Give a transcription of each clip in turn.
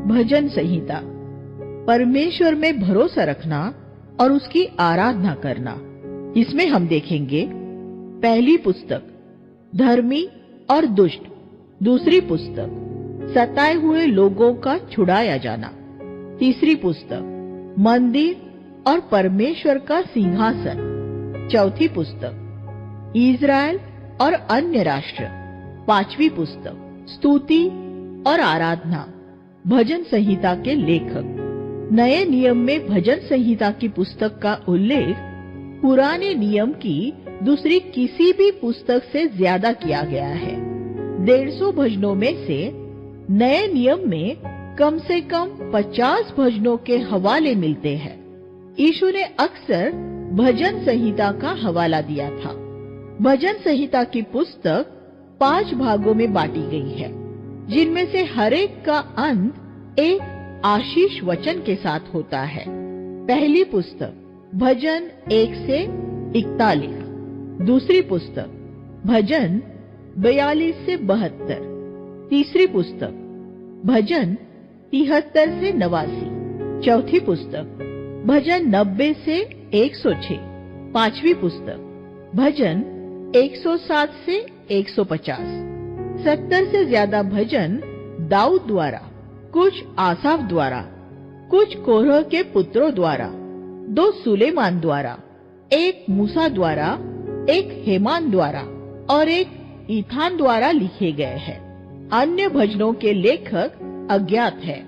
भजन संहिता, परमेश्वर में भरोसा रखना और उसकी आराधना करना। इसमें हम देखेंगे पहली पुस्तक धर्मी और दुष्ट, दूसरी पुस्तक सताए हुए लोगों का छुड़ाया जाना, तीसरी पुस्तक मंदिर और परमेश्वर का सिंहासन, चौथी पुस्तक इज़राइल और अन्य राष्ट्र, पांचवी पुस्तक स्तुति और आराधना। भजन संहिता के लेखक। नए नियम में भजन संहिता की पुस्तक का उल्लेख पुराने नियम की दूसरी किसी भी पुस्तक से ज्यादा किया गया है। 150 भजनों में से नए नियम में कम से कम 50 भजनों के हवाले मिलते हैं। यीशु ने अक्सर भजन संहिता का हवाला दिया था। भजन संहिता की पुस्तक 5 भागों में बांटी गई है, जिनमें से हर एक का अंत एक आशीष वचन के साथ होता है। पहली पुस्तक भजन 1 से 41, दूसरी पुस्तक भजन 42 से 72, तीसरी पुस्तक भजन 73 से 89, चौथी पुस्तक भजन 90 से 106, पांचवी पुस्तक भजन 107 से 150। 70 से ज्यादा भजन दाऊद द्वारा, कुछ आसाफ द्वारा, कुछ कोरह के पुत्रों द्वारा, 2 सुलेमान द्वारा, 1 मूसा द्वारा, 1 हेमान द्वारा और 1 ईथान द्वारा लिखे गए हैं। अन्य भजनों के लेखक अज्ञात है।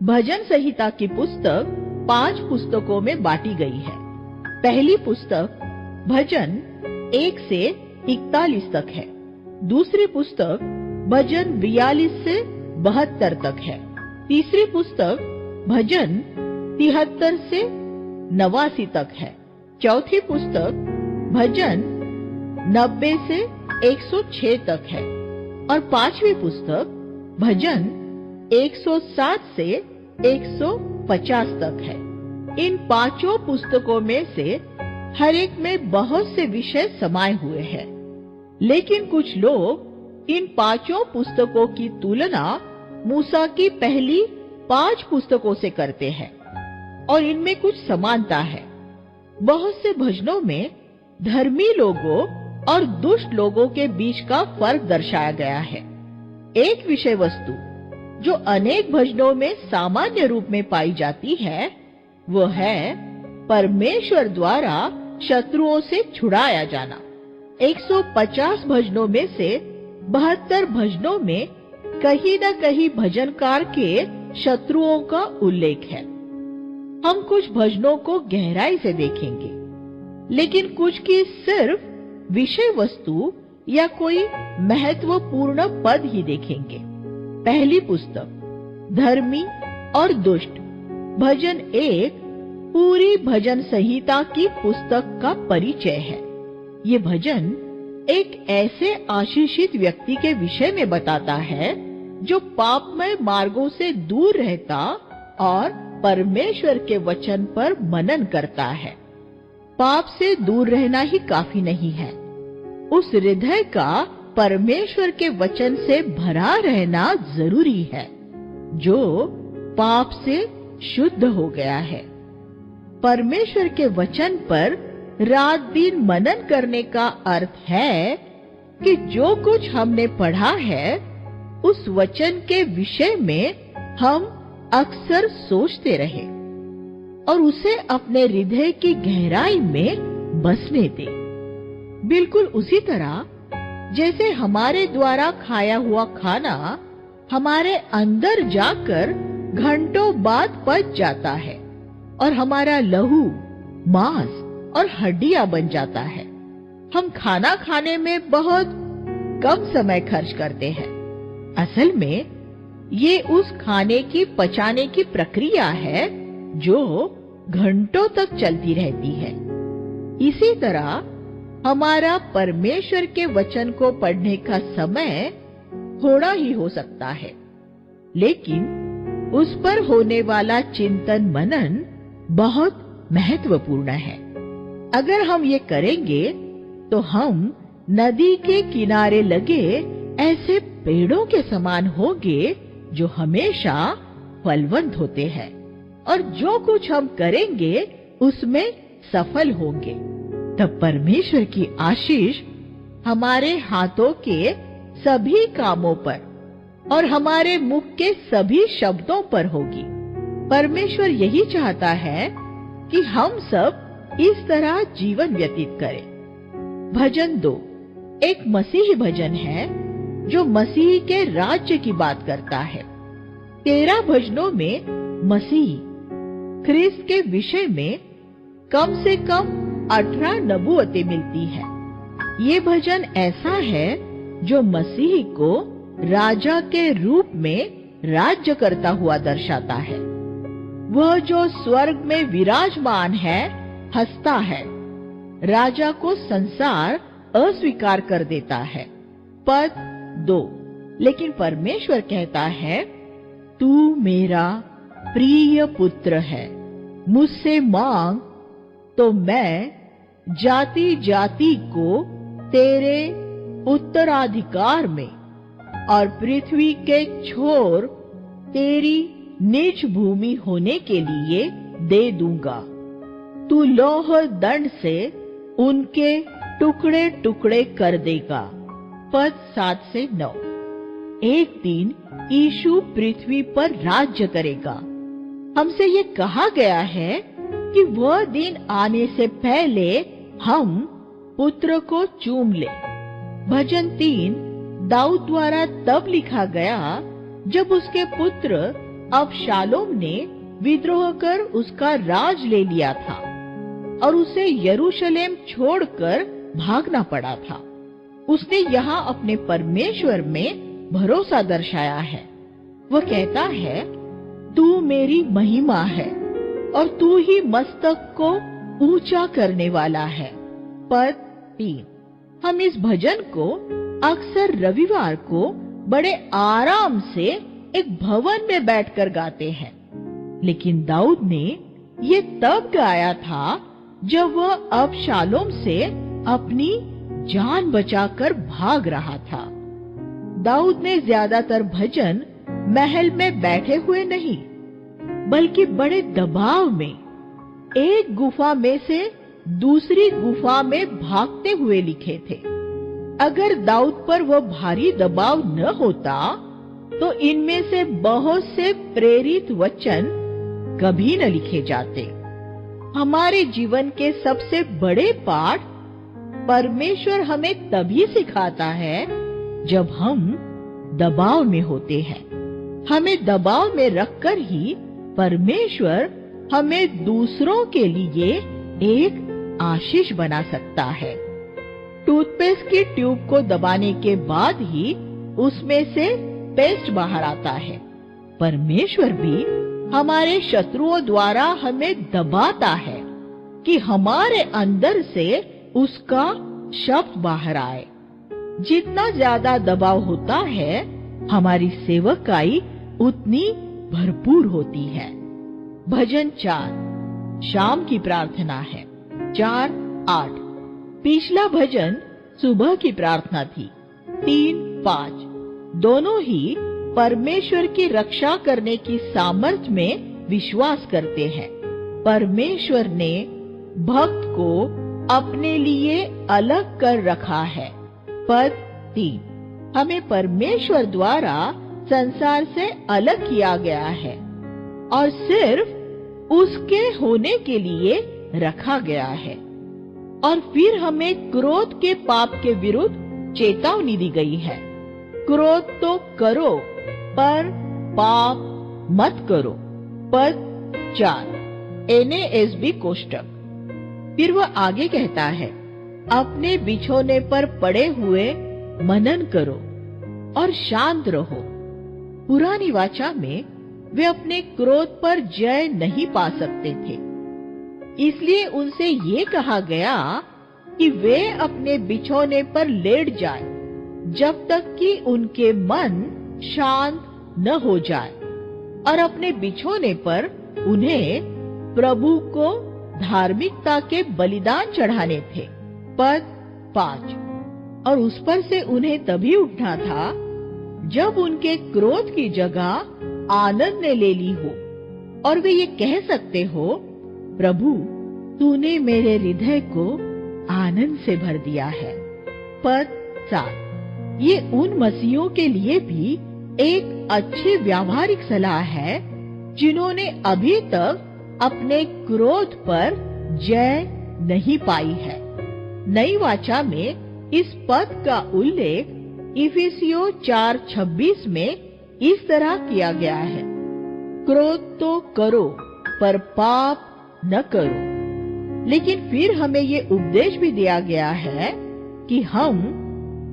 भजन संहिता की पुस्तक 5 पुस्तकों में बांटी गई है। पहली पुस्तक भजन 1 से 41 तक है। दूसरी पुस्तक भजन 42 से 72 तक है। तीसरी पुस्तक भजन 73 से 89 तक है। चौथी पुस्तक भजन 90 से 106 तक है और पांचवी पुस्तक भजन 107 से 150 तक है। इन 5 पुस्तकों में से हर एक में बहुत से विषय समाये हुए हैं, लेकिन कुछ लोग इन 5 पुस्तकों की तुलना मूसा की पहली 5 पुस्तकों से करते हैं और इनमें कुछ समानता है। बहुत से भजनों में धर्मी लोगों और दुष्ट लोगों के बीच का फर्क दर्शाया गया है। एक विषय वस्तु जो अनेक भजनों में सामान्य रूप में पाई जाती है, वो है परमेश्वर द्वारा शत्रुओं से छुड़ाया जाना। 150 भजनों में से 72 भजनों में कहीं न कहीं भजनकार के शत्रुओं का उल्लेख है। हम कुछ भजनों को गहराई से देखेंगे, लेकिन कुछ की सिर्फ विषय वस्तु या कोई महत्वपूर्ण पद ही देखेंगे। पहली पुस्तक धर्मी और दुष्ट, भजन 1 पूरी भजन संहिता की पुस्तक का परिचय है। ये भजन एक ऐसे आशीषित व्यक्ति के विषय में बताता है जो पापमय मार्गों से दूर रहता और परमेश्वर के वचन पर मनन करता है। पाप से दूर रहना ही काफी नहीं है, उस हृदय का परमेश्वर के वचन से भरा रहना जरूरी है, जो पाप से शुद्ध हो गया है। परमेश्वर के वचन पर रात दिन मनन करने का अर्थ है कि जो कुछ हमने पढ़ा है उस वचन के विषय में हम अक्सर सोचते रहे और उसे अपने हृदय की गहराई में बसने दे। बिल्कुल उसी तरह जैसे हमारे द्वारा खाया हुआ खाना हमारे अंदर जाकर घंटों बाद पच जाता है और हमारा लहू, मांस और हड्डियां बन जाता है। हम खाना खाने में बहुत कम समय खर्च करते हैं। असल में ये उस खाने की पचाने की प्रक्रिया है जो घंटों तक चलती रहती है। इसी तरह हमारा परमेश्वर के वचन को पढ़ने का समय थोड़ा ही हो सकता है, लेकिन उस पर होने वाला चिंतन मनन बहुत महत्वपूर्ण है। अगर हम ये करेंगे तो हम नदी के किनारे लगे ऐसे पेड़ों के समान होंगे जो हमेशा फलवंत होते हैं और जो कुछ हम करेंगे उसमें सफल होंगे। तब परमेश्वर की आशीष हमारे हाथों के सभी कामों पर और हमारे मुख के सभी शब्दों पर होगी। परमेश्वर यही चाहता है कि हम सब इस तरह जीवन व्यतीत करें। भजन 2 एक मसीही भजन है जो मसीह के राज्य की बात करता है। 13 भजनों में मसीह ख्रिस्त के विषय में कम से कम 18 नबूवतें मिलती है। ये भजन ऐसा है जो मसीह को राजा के रूप में राज्य करता हुआ दर्शाता है। वह जो स्वर्ग में विराजमान है हंसता है। राजा को संसार अस्वीकार कर देता है। पद 2 लेकिन परमेश्वर कहता है, तू मेरा प्रिय पुत्र है, मुझसे मांग तो मैं जाति जाति को तेरे उत्तराधिकार में और पृथ्वी के छोर तेरी निज भूमि होने के लिए दे दूंगा। तू लौह दंड से उनके टुकड़े टुकड़े कर देगा। पद 7 से 9 एक दिन यीशु पृथ्वी पर राज्य करेगा। हमसे ये कहा गया है कि वह दिन आने से पहले हम पुत्र को चूम ले। भजन 3 दाऊद द्वारा तब लिखा गया जब उसके पुत्र अबशालोम ने विद्रोह कर उसका राज ले लिया था और उसे यरूशलेम छोड़कर भागना पड़ा था। उसने यहाँ अपने परमेश्वर में भरोसा दर्शाया है। वह कहता है, तू मेरी महिमा है और तू ही मस्तक को ऊंचा करने वाला है। पद 3 हम इस भजन को अक्सर रविवार को बड़े आराम से एक भवन में बैठकर गाते हैं, लेकिन दाऊद ने ये तब गाया था जब वह अबशालोम से अपनी जान बचाकर भाग रहा था। दाऊद ने ज्यादातर भजन महल में बैठे हुए नहीं, बल्कि बड़े दबाव में एक गुफा में से दूसरी गुफा में भागते हुए लिखे थे। अगर दाऊद पर वह भारी दबाव न होता तो इनमें से बहुत से प्रेरित वचन कभी न लिखे जाते। हमारे जीवन के सबसे बड़े पाठ परमेश्वर हमें तभी सिखाता है जब हम दबाव में होते हैं। हमें दबाव में रखकर ही परमेश्वर हमें दूसरों के लिए एक आशीष बना सकता है। टूथपेस्ट की ट्यूब को दबाने के बाद ही उसमें से पेस्ट बाहर आता है। परमेश्वर भी हमारे शत्रुओं द्वारा हमें दबाता है कि हमारे अंदर से उसका शब्द बाहर आए। जितना ज्यादा दबाव होता है, हमारी सेवकाई उतनी भरपूर होती है। भजन 4 शाम की प्रार्थना है। 4:8 पिछला भजन सुबह की प्रार्थना थी। 3:5 दोनों ही परमेश्वर की रक्षा करने की सामर्थ्य में विश्वास करते हैं। परमेश्वर ने भक्त को अपने लिए अलग कर रखा है। पद 3 हमें परमेश्वर द्वारा संसार से अलग किया गया है और सिर्फ उसके होने के लिए रखा गया है। और फिर हमें क्रोध के पाप के विरुद्ध चेतावनी दी गई है। क्रोध तो करो पर पाप मत करो। पद 4 NASB कोष्टक। फिर वह आगे कहता है, अपने बिछोने पर पड़े हुए मनन करो और शांत रहो। पुरानी वाचा में वे अपने क्रोध पर जय नहीं पा सकते थे, इसलिए उनसे ये कहा गया कि वे अपने बिछोने पर लेट जाएं, जब तक कि उनके मन शांत न हो जाए। और अपने बिछोने पर उन्हें प्रभु को धार्मिकता के बलिदान चढ़ाने थे। पद 5 और उस पर से उन्हें तभी उठना था जब उनके क्रोध की जगह आनंद ने ले ली हो और वे ये कह सकते हो, प्रभु तूने मेरे हृदय को आनंद से भर दिया है। पद 7। ये उन मसीहों के लिए भी एक अच्छी व्यावहारिक सलाह है जिन्होंने अभी तक अपने क्रोध पर जय नहीं पाई है। नई वाचा में इस पद का उल्लेख इफिसियों 4:26 में इस तरह किया गया है, क्रोध तो करो पर पाप न करो। लेकिन फिर हमें ये उपदेश भी दिया गया है कि हम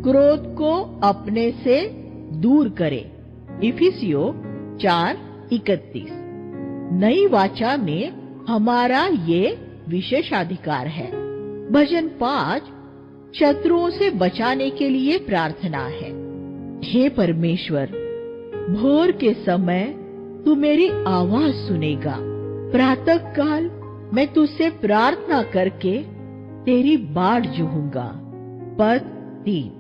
क्रोध को अपने से दूर करें। इफिसियों 4:31। नई वाचा में हमारा ये विशेषाधिकार है। भजन 5 शत्रुओं से बचाने के लिए प्रार्थना है। हे परमेश्वर, भोर के समय तू मेरी आवाज सुनेगा। प्रातः काल मैं तुझसे प्रार्थना करके तेरी बाट जोहूंगा। पद 3।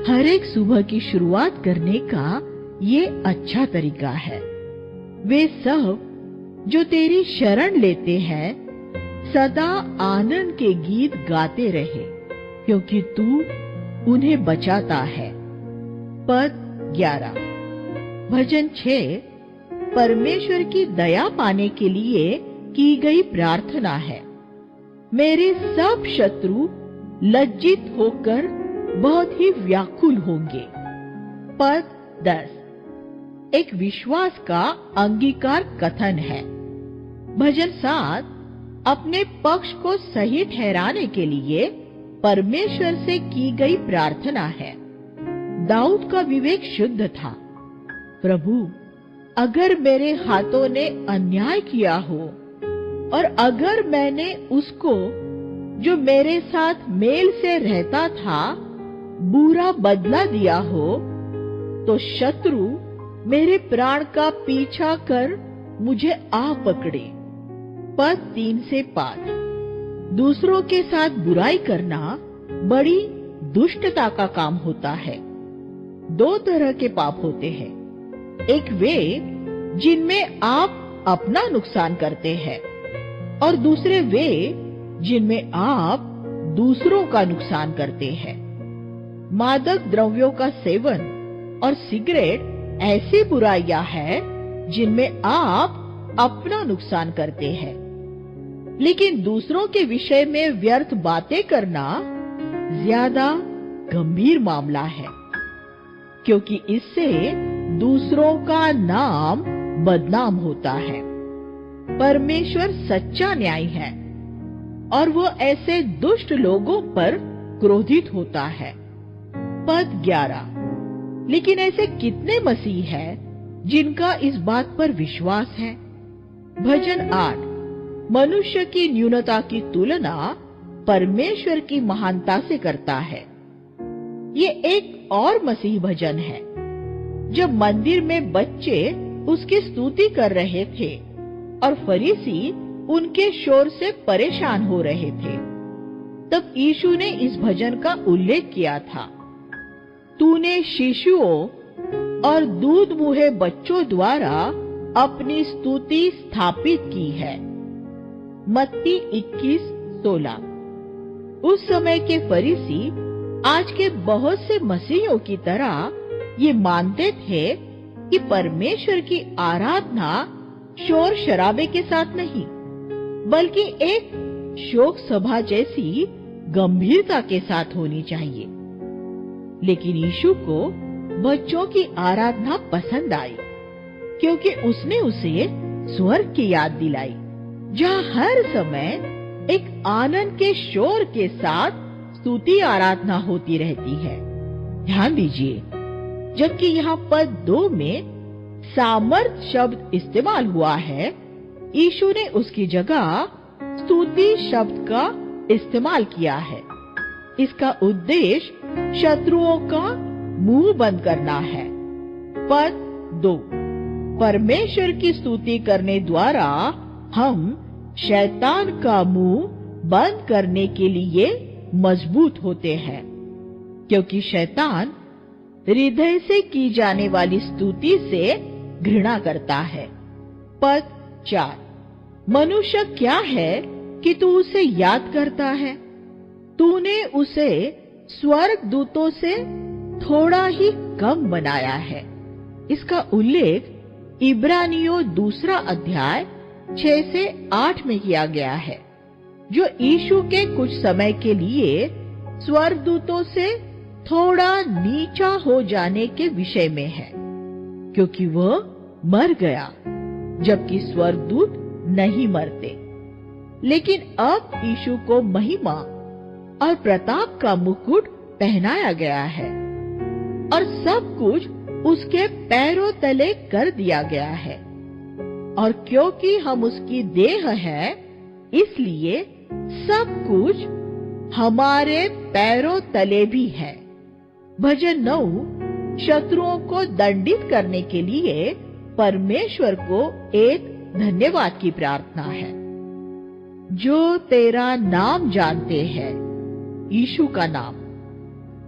हर एक सुबह की शुरुआत करने का ये अच्छा तरीका है। वे सब जो तेरी शरण लेते हैं सदा आनंद के गीत गाते रहे, क्योंकि तू उन्हें बचाता है। पद 11। भजन 6 परमेश्वर की दया पाने के लिए की गई प्रार्थना है। मेरे सब शत्रु लज्जित होकर बहुत ही व्याकुल होंगे। पद 10। एक विश्वास का अंगीकार कथन है। भजन 7 अपने पक्ष को सही ठहराने के लिए परमेश्वर से की गई प्रार्थना है। दाऊद का विवेक शुद्ध था। प्रभु, अगर मेरे हाथों ने अन्याय किया हो और अगर मैंने उसको जो मेरे साथ मेल से रहता था बुरा बदला दिया हो, तो शत्रु मेरे प्राण का पीछा कर मुझे आ पकड़े। पद 3 से 5। दूसरों के साथ बुराई करना बड़ी दुष्टता का काम होता है। दो तरह के पाप होते हैं। एक वे जिनमें आप अपना नुकसान करते हैं और दूसरे वे जिनमें आप दूसरों का नुकसान करते हैं। मादक द्रव्यों का सेवन और सिगरेट ऐसी बुराइयां हैं जिनमें आप अपना नुकसान करते हैं। लेकिन दूसरों के विषय में व्यर्थ बातें करना ज्यादा गंभीर मामला है, क्योंकि इससे दूसरों का नाम बदनाम होता है। परमेश्वर सच्चा न्यायी है और वो ऐसे दुष्ट लोगों पर क्रोधित होता है। पद 11। लेकिन ऐसे कितने मसीह हैं जिनका इस बात पर विश्वास है? भजन 8 मनुष्य की न्यूनता की तुलना परमेश्वर की महानता से करता है। ये एक और मसीह भजन है। जब मंदिर में बच्चे उसकी स्तुति कर रहे थे और फरीसी उनके शोर से परेशान हो रहे थे, तब यीशु ने इस भजन का उल्लेख किया था। तूने शिशुओं और दूध मुहे बच्चों द्वारा अपनी स्तुति स्थापित की है। मत्ती 21:16। उस समय के फरीसी आज के बहुत से मसीहियों की तरह ये मानते थे कि परमेश्वर की आराधना शोर शराबे के साथ नहीं, बल्कि एक शोक सभा जैसी गंभीरता के साथ होनी चाहिए। लेकिन यीशु को बच्चों की आराधना पसंद आई, क्योंकि उसने उसे स्वर्ग की याद दिलाई, जहाँ हर समय एक आनंद के शोर के साथ स्तुति आराधना होती रहती है। ध्यान दीजिए, जबकि यहाँ पद 2 में सामर्थ शब्द इस्तेमाल हुआ है, यीशु ने उसकी जगह स्तुति शब्द का इस्तेमाल किया है। इसका उद्देश्य शत्रुओं का मुंह बंद करना है। पद 2 परमेश्वर की स्तुति करने द्वारा हम शैतान का मुंह बंद करने के लिए मजबूत होते हैं, क्योंकि शैतान हृदय से की जाने वाली स्तुति से घृणा करता है। पद 4, मनुष्य क्या है कि तू उसे याद करता है? तूने उसे स्वर्ग दूतों से थोड़ा ही कम बनाया है। इसका उल्लेख इब्रानियों 2 अध्याय 6 से 8 में किया गया है, जो यीशु के कुछ समय के लिए स्वर्गदूतों से थोड़ा नीचा हो जाने के विषय में है, क्योंकि वह मर गया, जबकि स्वर्गदूत नहीं मरते। लेकिन अब यीशु को महिमा और प्रताप का मुकुट पहनाया गया है और सब कुछ उसके पैरों तले कर दिया गया है। और क्योंकि हम उसकी देह है, इसलिए सब कुछ हमारे पैरों तले भी है। भजन 9 शत्रुओं को दंडित करने के लिए परमेश्वर को एक धन्यवाद की प्रार्थना है। जो तेरा नाम जानते हैं, यीशु का नाम,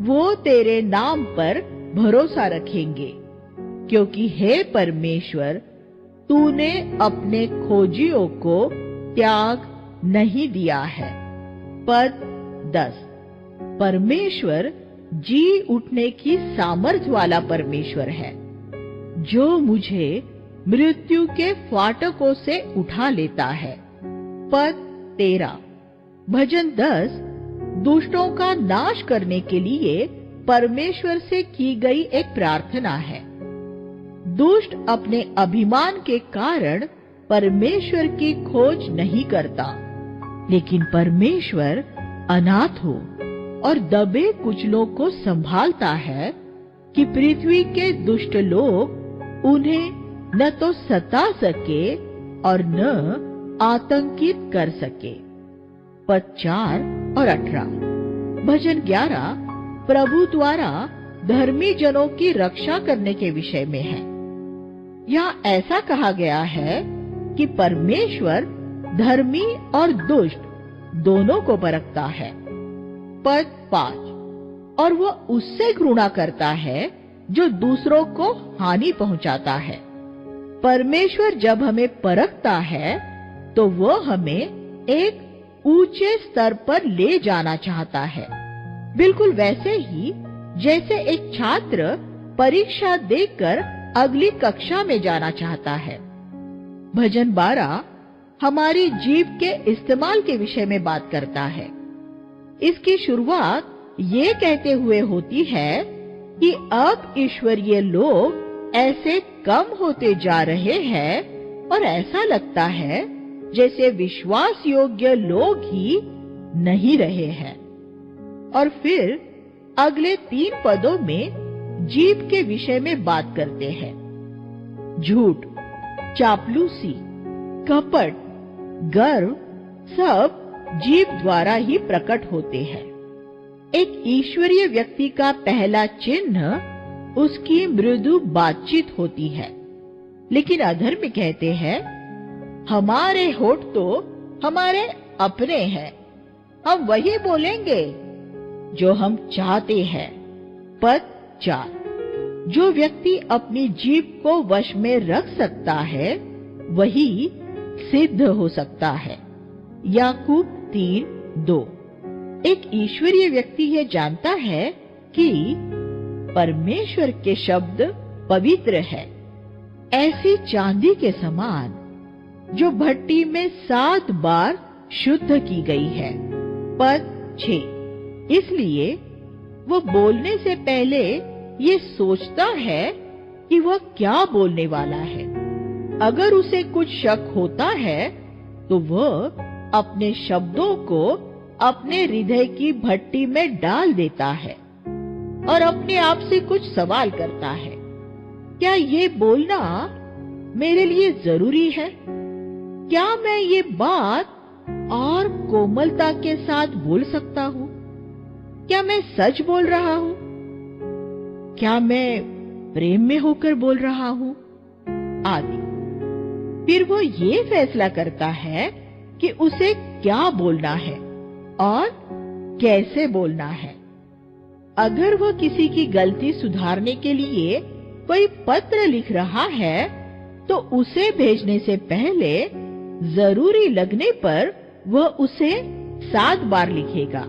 वो तेरे नाम पर भरोसा रखेंगे, क्योंकि हे परमेश्वर, तूने अपने खोजियों को त्याग नहीं दिया है। पद 10, परमेश्वर जी उठने की सामर्थ्य वाला परमेश्वर है, जो मुझे मृत्यु के फाटकों से उठा लेता है। पद 13, भजन 10 दुष्टों का नाश करने के लिए परमेश्वर से की गई एक प्रार्थना है। दुष्ट अपने अभिमान के कारण परमेश्वर की खोज नहीं करता, लेकिन परमेश्वर अनाथों और दबे कुचलों को संभालता है कि पृथ्वी के दुष्ट लोग उन्हें न तो सता सके और न आतंकित कर सके। पद 4 और 18, भजन 11 प्रभु द्वारा धर्मी जनों की रक्षा करने के विषय में है। यहाँ ऐसा कहा गया है कि परमेश्वर धर्मी और दुष्ट दोनों को परखता है। पद 5, और वह उससे घृणा करता है जो दूसरों को हानि पहुंचाता है। परमेश्वर जब हमें परखता है तो वह हमें एक ऊंचे स्तर पर ले जाना चाहता है, बिल्कुल वैसे ही जैसे एक छात्र परीक्षा देकर अगली कक्षा में जाना चाहता है। भजन 12 हमारी जीभ के इस्तेमाल के विषय में बात करता है। इसकी शुरुआत ये कहते हुए होती है कि अब ईश्वरीय लोग ऐसे कम होते जा रहे हैं और ऐसा लगता है जैसे विश्वास योग्य लोग ही नहीं रहे हैं। और फिर अगले 3 पदों में जीभ के विषय में बात करते हैं। झूठ, चापलूसी, कपट, गर्व सब जीभ द्वारा ही प्रकट होते हैं। एक ईश्वरीय व्यक्ति का पहला चिन्ह उसकी मृदु बातचीत होती है, लेकिन अधर्मी कहते हैं हमारे होठ तो हमारे अपने हैं, हम वही बोलेंगे जो हम चाहते हैं। पद 4, जो व्यक्ति अपनी जीभ को वश में रख सकता है वही सिद्ध हो सकता है। याकूब 3:2, एक ईश्वरीय यह जानता है कि परमेश्वर के शब्द पवित्र है, ऐसी चांदी के समान जो भट्टी में 7 बार शुद्ध की गई है। पद 6, इसलिए वो बोलने से पहले ये सोचता है कि वह क्या बोलने वाला है। अगर उसे कुछ शक होता है तो वह अपने शब्दों को अपने हृदय की भट्टी में डाल देता है और अपने आप से कुछ सवाल करता है, क्या ये बोलना मेरे लिए जरूरी है? क्या मैं ये बात और कोमलता के साथ बोल सकता हूँ? क्या मैं सच बोल रहा हूँ? क्या मैं प्रेम में होकर बोल रहा हूँ? आदि। फिर वो ये फैसला करता है कि उसे क्या बोलना है और कैसे बोलना है। अगर वह किसी की गलती सुधारने के लिए कोई पत्र लिख रहा है तो उसे भेजने से पहले जरूरी लगने पर वह उसे 7 बार लिखेगा।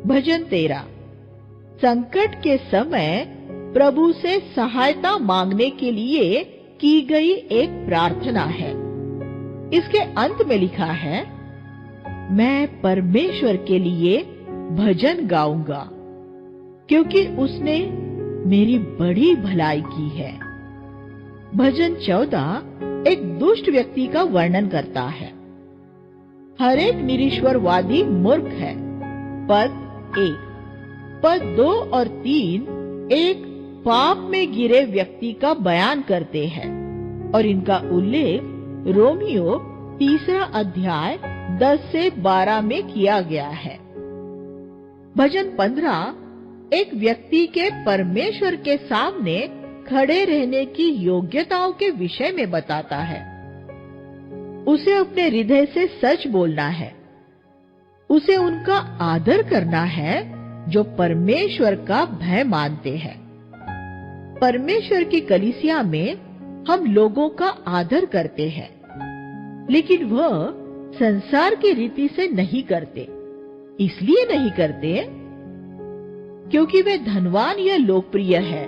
भजन 13। संकट के समय प्रभु से सहायता मांगने के लिए की गई एक प्रार्थना है। इसके अंत में लिखा है, मैं परमेश्वर के लिए भजन गाऊंगा क्योंकि उसने मेरी बड़ी भलाई की है। भजन 14 एक दुष्ट व्यक्ति का वर्णन करता है। हर एक निरीश्वरवादी मूर्ख है। पद 1। पद 2 और 3 एक पाप में गिरे व्यक्ति का बयान करते हैं और इनका उल्लेख रोमियो 3 अध्याय 10 से 12 में किया गया है। भजन 15 एक व्यक्ति के परमेश्वर के सामने खड़े रहने की योग्यताओं के विषय में बताता है। उसे अपने हृदय से सच बोलना है। उसे उनका आदर करना है जो परमेश्वर का भय मानते हैं। परमेश्वर की कलीसिया में हम लोगों का आदर करते हैं, लेकिन वह संसार की रीति से नहीं करते। इसलिए नहीं करते क्योंकि वे धनवान या लोकप्रिय है,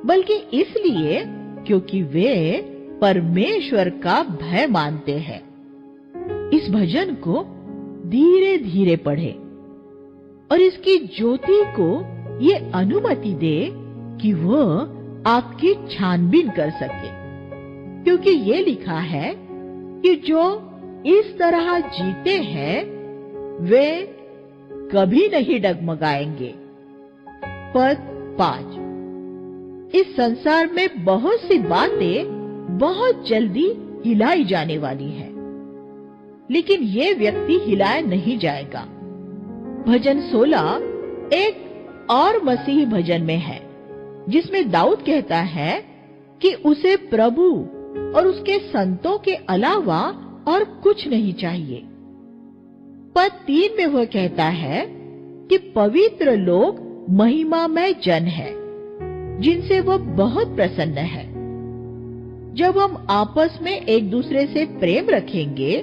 बल्कि इसलिए क्योंकि वे परमेश्वर का भय मानते हैं। इस भजन को धीरे धीरे पढ़े और इसकी ज्योति को ये अनुमति दे कि वह आपकी छानबीन कर सके, क्योंकि ये लिखा है कि जो इस तरह जीते हैं वे कभी नहीं डगमगाएंगे। पद 5। इस संसार में बहुत सी बातें बहुत जल्दी हिलाई जाने वाली है, लेकिन ये व्यक्ति हिलाया नहीं जाएगा। भजन 16 एक और मसीही भजन में है, जिसमें दाऊद कहता है कि उसे प्रभु और उसके संतों के अलावा और कुछ नहीं चाहिए। पद 3 में वह कहता है कि पवित्र लोग महिमामय जन है, जिनसे वह बहुत प्रसन्न है। जब हम आपस में एक दूसरे से प्रेम रखेंगे,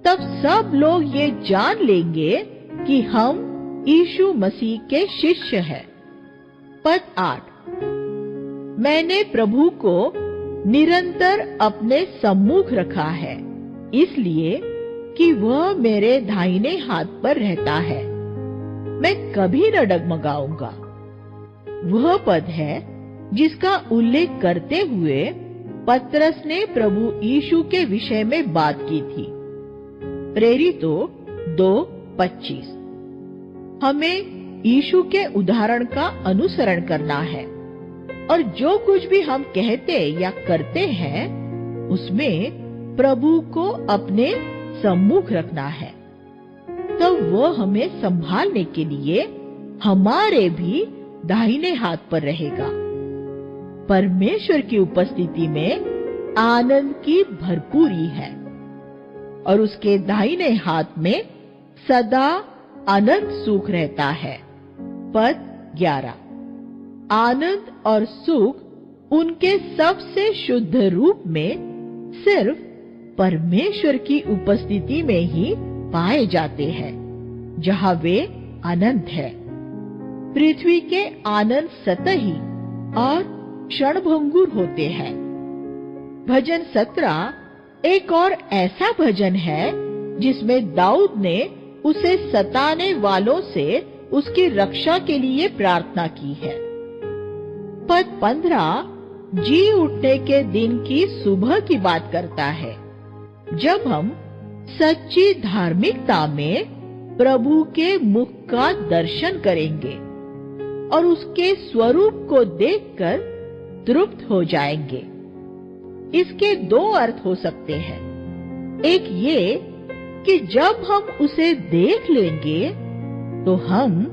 तब सब लोग ये जान लेंगे कि हम यीशु मसीह के शिष्य हैं। पद 8। मैंने प्रभु को निरंतर अपने सम्मुख रखा है, इसलिए कि वह मेरे दाहिने हाथ पर रहता है। मैं कभी न डगमगाऊंगा। वह पद है जिसका उल्लेख करते हुए पतरस ने प्रभु यीशु के विषय में बात की थी। प्रेरितों 2:25। हमें यीशु के उदाहरण का अनुसरण करना है और जो कुछ भी हम कहते या करते हैं उसमें प्रभु को अपने सम्मुख रखना है। तब वो हमें संभालने के लिए हमारे भी दाहिने हाथ पर रहेगा। परमेश्वर की उपस्थिति में आनंद की भरपूरी है और उसके दाहिने हाथ में सदा अनंत सुख रहता है। पद 11। आनंद और सुख उनके सबसे शुद्ध रूप में सिर्फ परमेश्वर की उपस्थिति में ही पाए जाते हैं, जहां वे अनंत है। पृथ्वी के आनंद सतही और क्षणभंगुर होते हैं। भजन 17 एक और ऐसा भजन है जिसमें दाऊद ने उसे सताने वालों से उसकी रक्षा के लिए प्रार्थना की है। पद 15 जी उठने के दिन की सुबह की बात करता है, जब हम सच्ची धार्मिकता में प्रभु के मुख का दर्शन करेंगे और उसके स्वरूप को देखकर तृप्त हो जाएंगे। इसके 2 अर्थ हो सकते हैं। एक ये कि जब हम उसे देख लेंगे तो हम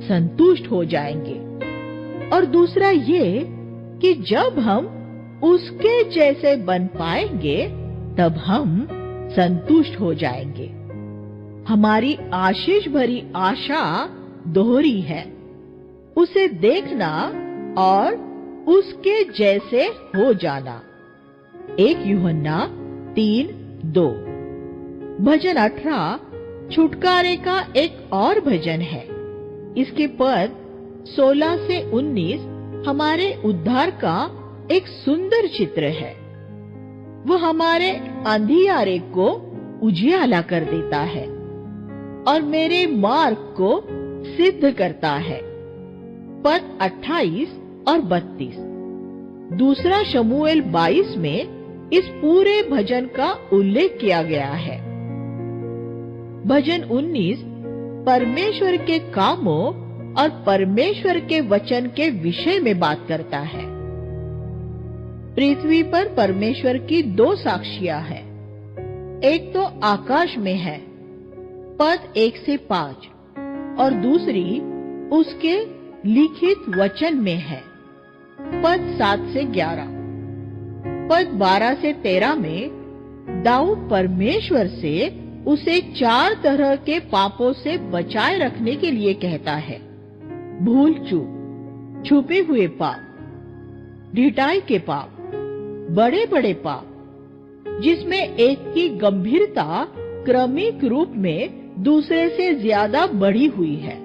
संतुष्ट हो जाएंगे, और दूसरा ये कि जब हम उसके जैसे बन पाएंगे तब हम संतुष्ट हो जाएंगे। हमारी आशीष भरी आशा दोहरी है, उसे देखना और उसके जैसे हो जाना। 1 यूहन्ना 3:2। भजन 18 छुटकारे का एक और भजन है। इसके पद 16 से 19 हमारे उद्धार का एक सुंदर चित्र है। वह हमारे अंधियारे को उजियाला कर देता है और मेरे मार्ग को सिद्ध करता है। पद 28 और 32। दूसरा शमूएल 22 में इस पूरे भजन का उल्लेख किया गया है। भजन 19 परमेश्वर के कामों और परमेश्वर के वचन के विषय में बात करता है। पृथ्वी पर परमेश्वर की 2 साक्षियां हैं। एक तो आकाश में है, पद 1 से 5, और दूसरी उसके लिखित वचन में है, पद 7 से 11। पद 12 से 13 में दाऊद परमेश्वर से उसे 4 तरह के पापों से बचाए रखने के लिए कहता है। भूल चूक, छुपे हुए पाप, ढिठाई के पाप, बड़े बड़े पाप, जिसमें एक की गंभीरता क्रमिक रूप में दूसरे से ज्यादा बढ़ी हुई है,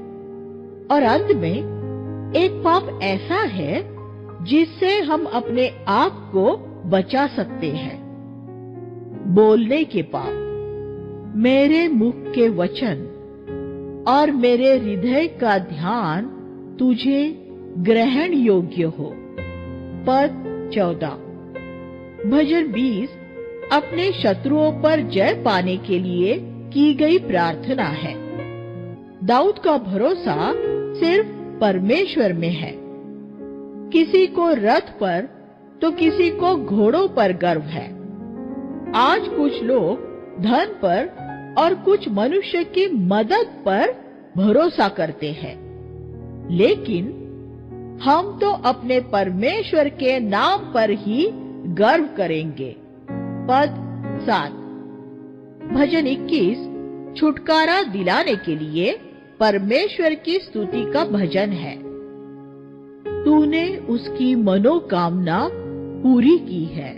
और अंत में एक पाप ऐसा है जिससे हम अपने आप को बचा सकते हैं। बोलने के पाप, मेरे मुख के वचन और मेरे हृदय का ध्यान तुझे ग्रहण योग्य हो। पद 14। भजन 20 अपने शत्रुओं पर जय पाने के लिए की गई प्रार्थना है। दाऊद का भरोसा सिर्फ परमेश्वर में है। किसी को रथ पर तो किसी को घोड़ों पर गर्व है। आज कुछ लोग धन पर और कुछ मनुष्य की मदद पर भरोसा करते हैं, लेकिन हम तो अपने परमेश्वर के नाम पर ही गर्व करेंगे। पद 7। भजन 21 छुटकारा दिलाने के लिए परमेश्वर की स्तुति का भजन है। तूने उसकी मनोकामना पूरी की है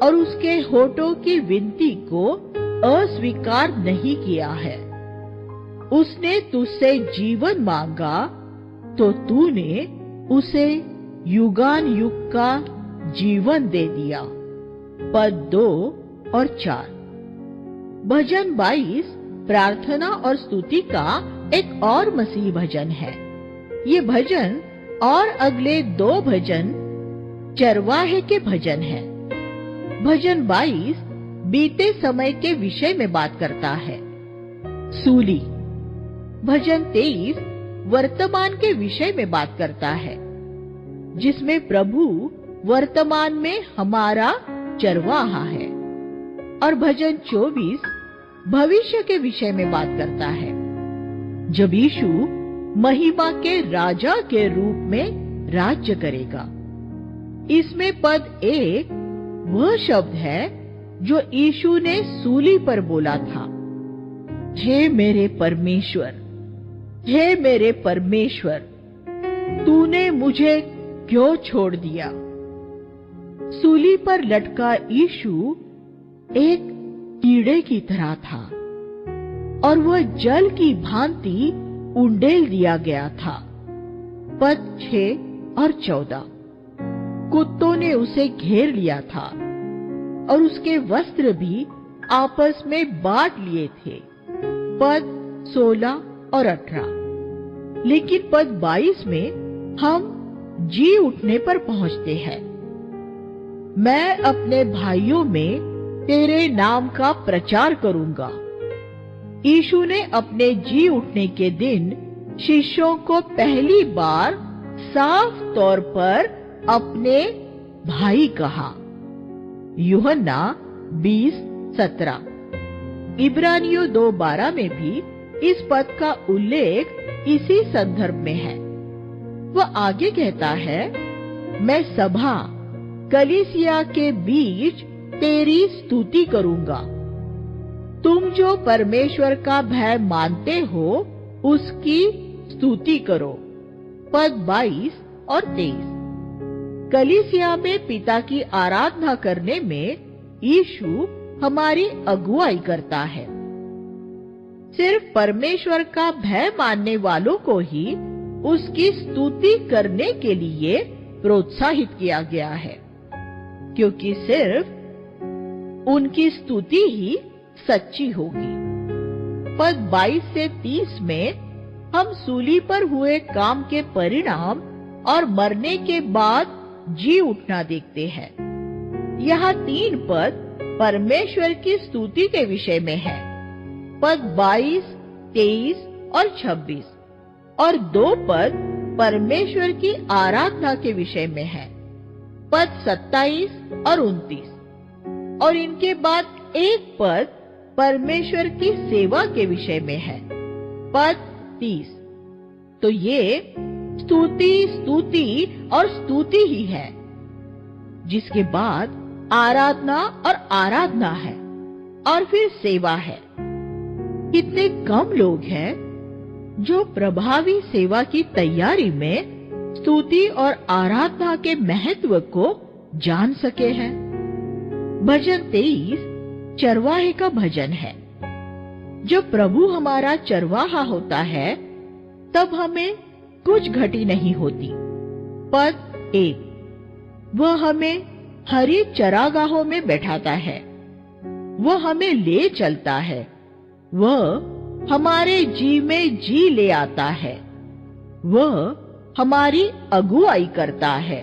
और उसके होठों की विनती को अस्वीकार नहीं किया है। उसने तुझसे जीवन मांगा तो तूने उसे युगान युग का जीवन दे दिया। पद 2 और 4। भजन 22 प्रार्थना और स्तुति का एक और मसीह भजन है। ये भजन और अगले 2 भजन चरवाहे के भजन है। भजन 22 बीते समय के विषय में बात करता है। सूली। भजन 23 वर्तमान के विषय में बात करता है, जिसमें प्रभु वर्तमान में हमारा चरवाहा है। और भजन 24 भविष्य के विषय में बात करता है, जब यीशु महिमा के राजा के रूप में राज्य करेगा। इसमें पद 1 वह शब्द है जो यीशु ने सूली पर बोला था, हे मेरे परमेश्वर, हे मेरे परमेश्वर, तूने मुझे क्यों छोड़ दिया। सूली पर लटका यीशु एक कीड़े की तरह था और वह जल की भांति उंडेल दिया गया था। पद 6 और 14। कुत्तों ने उसे घेर लिया था और उसके वस्त्र भी आपस में बांट लिए थे। पद 16 और 18। लेकिन पद 22 में हम जी उठने पर पहुंचते हैं। मैं अपने भाइयों में तेरे नाम का प्रचार करूंगा। यीशु ने अपने जी उठने के दिन शिष्यों को पहली बार साफ तौर पर अपने भाई कहा। यूहन्ना 20:17। इब्रानियों 2:12 में भी इस पद का उल्लेख इसी संदर्भ में है। वह आगे कहता है, मैं सभा कलीसिया के बीच तेरी स्तुति करूंगा। तुम जो परमेश्वर का भय मानते हो उसकी स्तुति करो। पद 22 और 23। कलीसिया में पिता की आराधना करने में यीशु हमारी अगुवाई करता है। सिर्फ परमेश्वर का भय मानने वालों को ही उसकी स्तुति करने के लिए प्रोत्साहित किया गया है, क्योंकि सिर्फ उनकी स्तुति ही सच्ची होगी। पद 22 से 30 में हम सूली पर हुए काम के परिणाम और मरने के बाद जी उठना देखते हैं। यहाँ 3 पद परमेश्वर की स्तुति के विषय में है, पद 22, 23 और 26, और 2 पद परमेश्वर की आराधना के विषय में है, पद 27 और 29, और इनके बाद 1 पद परमेश्वर की सेवा के विषय में है, पद 30। तो ये स्तुति, स्तुति और स्तुति ही है, जिसके बाद आराधना और आराधना है, और फिर सेवा है। कितने कम लोग हैं जो प्रभावी सेवा की तैयारी में स्तुति और आराधना के महत्व को जान सके हैं। भजन 23 चरवाहे का भजन है। जब प्रभु हमारा चरवाहा होता है तब हमें कुछ घटी नहीं होती। पद 1, वह हमें हरी चरागाहों में बैठाता है, वह हमें ले चलता है, वह हमारे जी में जी ले आता है, वह हमारी अगुवाई करता है।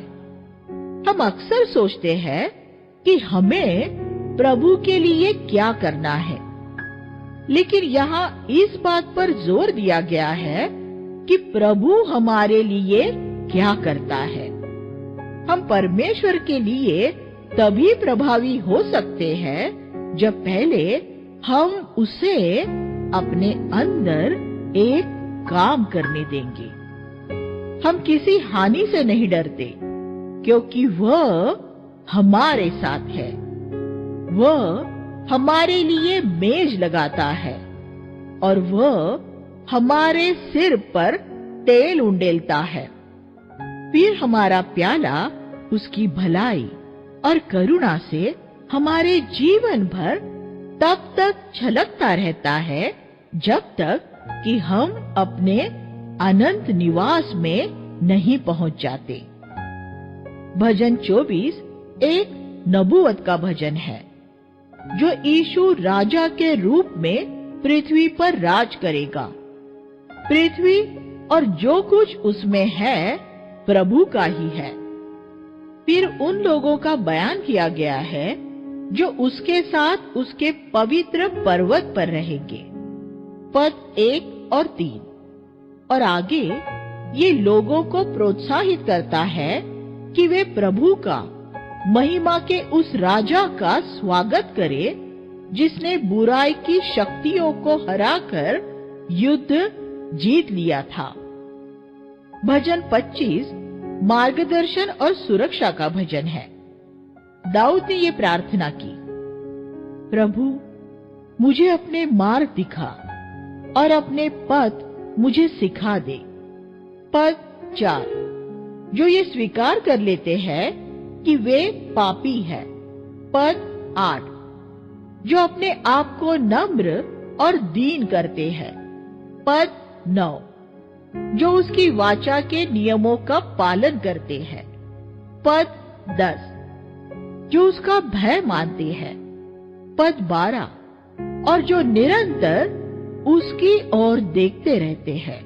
हम अक्सर सोचते हैं कि हमें प्रभु के लिए क्या करना है, लेकिन यहाँ इस बात पर जोर दिया गया है कि प्रभु हमारे लिए क्या करता है। हम परमेश्वर के लिए तभी प्रभावी हो सकते हैं जब पहले हम उसे अपने अंदर एक काम करने देंगे। हम किसी हानि से नहीं डरते, क्योंकि वह हमारे साथ है। वह हमारे लिए मेज लगाता है और वह हमारे सिर पर तेल उंडेलता है। फिर हमारा प्याला उसकी भलाई और करुणा से हमारे जीवन भर तब तक छलकता रहता है जब तक कि हम अपने अनंत निवास में नहीं पहुंच जाते। भजन 24 एक नबूवत का भजन है, जो यीशु राजा के रूप में पृथ्वी पर राज करेगा। पृथ्वी और जो कुछ उसमें है प्रभु का ही है। फिर उन लोगों का बयान किया गया है जो उसके साथ उसके पवित्र पर्वत पर रहेंगे। पद 1 और 3, और आगे ये लोगों को प्रोत्साहित करता है कि वे प्रभु का, महिमा के उस राजा का स्वागत करें जिसने बुराई की शक्तियों को हराकर युद्ध जीत लिया था। भजन 25 मार्गदर्शन और सुरक्षा का भजन है। दाऊद ने ये प्रार्थना की, प्रभु मुझे अपने मार्ग दिखा और अपने पथ मुझे सिखा दे। पद 4, जो ये स्वीकार कर लेते हैं कि वे पापी हैं। पद 8, जो अपने आप को नम्र और दीन करते हैं। पद 9, जो उसकी वाचा के नियमों का पालन करते हैं। पद 10, जो उसका भय मानते हैं। पद 12, और जो निरंतर उसकी ओर देखते रहते हैं।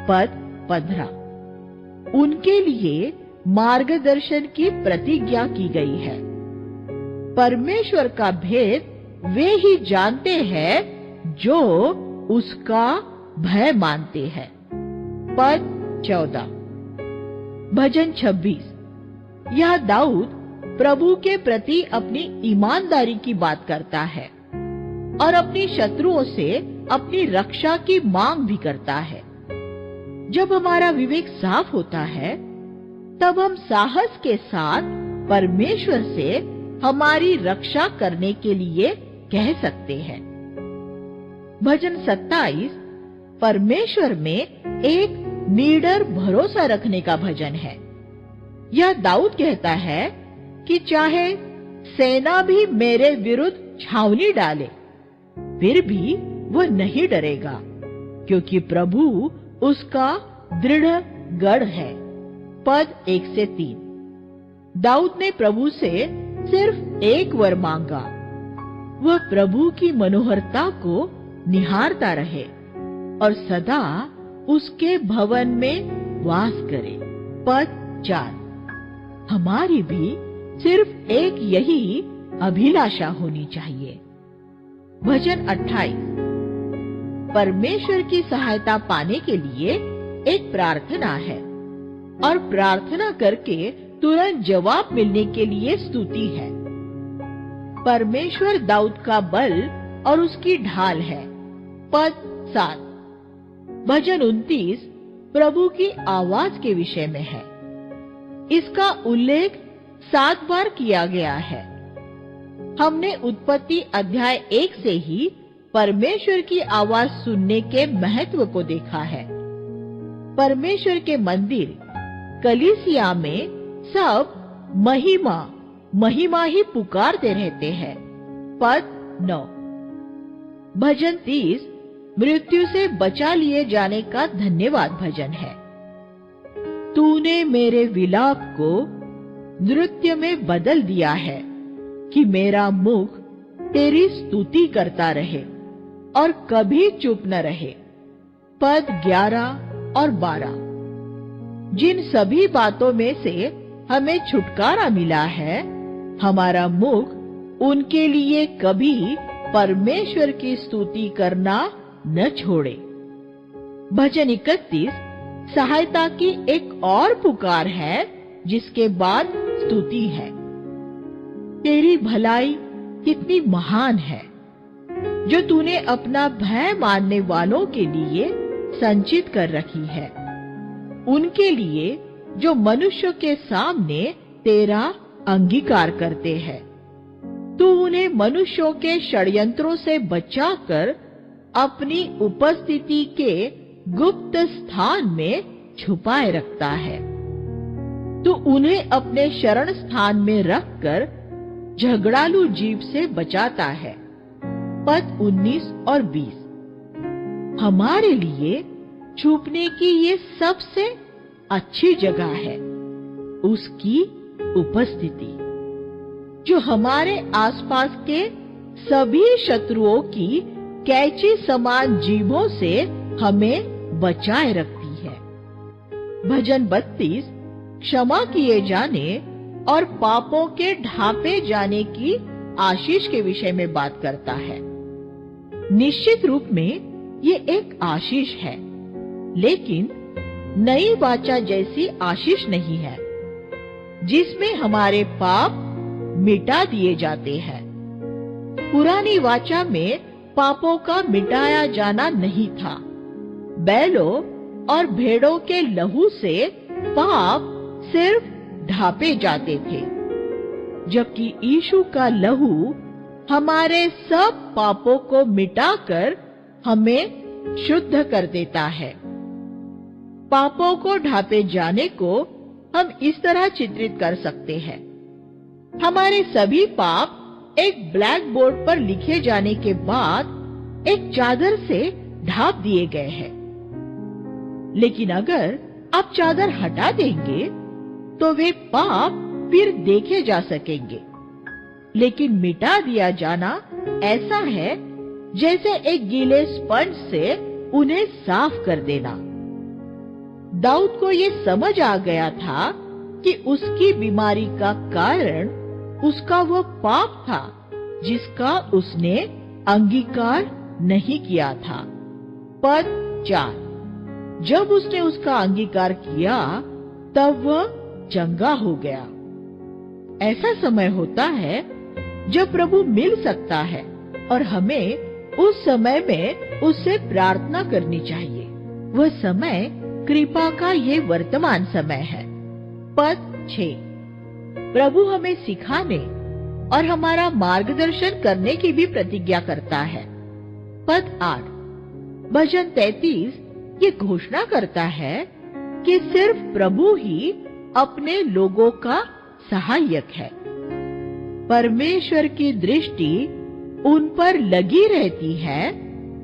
पद 15, उनके लिए मार्गदर्शन की प्रतिज्ञा की गई है। परमेश्वर का भेद वे ही जानते हैं जो उसका भय मानते हैं। पद 14, भजन 26, यह दाऊद प्रभु के प्रति अपनी ईमानदारी की बात करता है और अपनी शत्रुओं से अपनी रक्षा की मांग भी करता है। जब हमारा विवेक साफ होता है तब हम साहस के साथ परमेश्वर से हमारी रक्षा करने के लिए कह सकते हैं। भजन 27 परमेश्वर में एक निडर भरोसा रखने का भजन है। यह दाऊद कहता है कि चाहे सेना भी मेरे विरुद्ध छावनी डाले, फिर भी वह नहीं डरेगा, क्योंकि प्रभु उसका दृढ़ गढ़ है। पद 1 से 3। दाऊद ने प्रभु से सिर्फ एक वर मांगा, वह प्रभु की मनोहरता को निहारता रहे और सदा उसके भवन में वास करे। पद 4। हमारी भी सिर्फ एक यही अभिलाषा होनी चाहिए। भजन 28। परमेश्वर की सहायता पाने के लिए एक प्रार्थना है और प्रार्थना करके तुरंत जवाब मिलने के लिए स्तुति है। परमेश्वर दाऊद का बल और उसकी ढाल है। पद 7। भजन 29 प्रभु की आवाज के विषय में है। इसका उल्लेख 7 बार किया गया है। हमने उत्पत्ति अध्याय 1 से ही परमेश्वर की आवाज सुनने के महत्व को देखा है। परमेश्वर के मंदिर कलीसिया में सब महिमा महिमा ही पुकारते रहते हैं। पद 9। भजन 30 मृत्यु से बचा लिए जाने का धन्यवाद भजन है। तूने मेरे विलाप को नृत्य में बदल दिया है कि मेरा मुख तेरी स्तुति करता रहे और कभी चुप न रहे। पद 11 और 12। जिन सभी बातों में से हमें छुटकारा मिला है, हमारा मुख उनके लिए कभी परमेश्वर की स्तुति करना न छोड़े। भजन 31 सहायता की एक और पुकार है, जिसके बाद स्तुति है। तेरी भलाई कितनी महान है, जो तूने अपना भय मानने वालों के लिए संचित कर रखी है, उनके लिए जो मनुष्य के सामने तेरा अंगीकार करते हैं। तू उन्हें मनुष्यों के षड्यंत्रों से बचाकर अपनी उपस्थिति के गुप्त स्थान में छुपाए रखता है। तू उन्हें अपने शरण स्थान में रखकर झगड़ालू जीव से बचाता है। पद 19 और 20। हमारे लिए छुपने की ये सबसे अच्छी जगह है, उसकी उपस्थिति, जो हमारे आसपास के सभी शत्रुओं की कैंची समान जीभों से हमें बचाए रखती है। भजन 32 क्षमा किए जाने और पापों के ढांपे जाने की आशीष के विषय में बात करता है। निश्चित रूप में ये एक आशीष है, लेकिन नई वाचा जैसी आशीष नहीं है, जिसमें हमारे पाप मिटा दिए जाते हैं। पुरानी वाचा में पापों का मिटाया जाना नहीं था। बैलों और भेड़ों के लहू से पाप सिर्फ ढांपे जाते थे, जबकि यीशु का लहू हमारे सब पापों को मिटाकर हमें शुद्ध कर देता है। पापों को ढांपे जाने को हम इस तरह चित्रित कर सकते हैं। हमारे सभी पाप एक ब्लैक बोर्ड पर लिखे जाने के बाद एक चादर से ढांप दिए गए हैं। लेकिन अगर आप चादर हटा देंगे तो वे पाप फिर देखे जा सकेंगे। लेकिन मिटा दिया जाना ऐसा है जैसे एक गीले स्पंज से उन्हें साफ कर देना। दाऊद को ये समझ आ गया था कि उसकी बीमारी का कारण उसका वो पाप था जिसका उसने अंगीकार नहीं किया था। पद 4। जब उसने उसका अंगीकार किया तब वह चंगा हो गया। ऐसा समय होता है जब प्रभु मिल सकता है और हमें उस समय में उससे प्रार्थना करनी चाहिए। वह समय कृपा का ये वर्तमान समय है। पद 6। प्रभु हमें सिखाने और हमारा मार्गदर्शन करने की भी प्रतिज्ञा करता है। पद 8। भजन 33 ये घोषणा करता है कि सिर्फ प्रभु ही अपने लोगों का सहायक है। परमेश्वर की दृष्टि उन पर लगी रहती है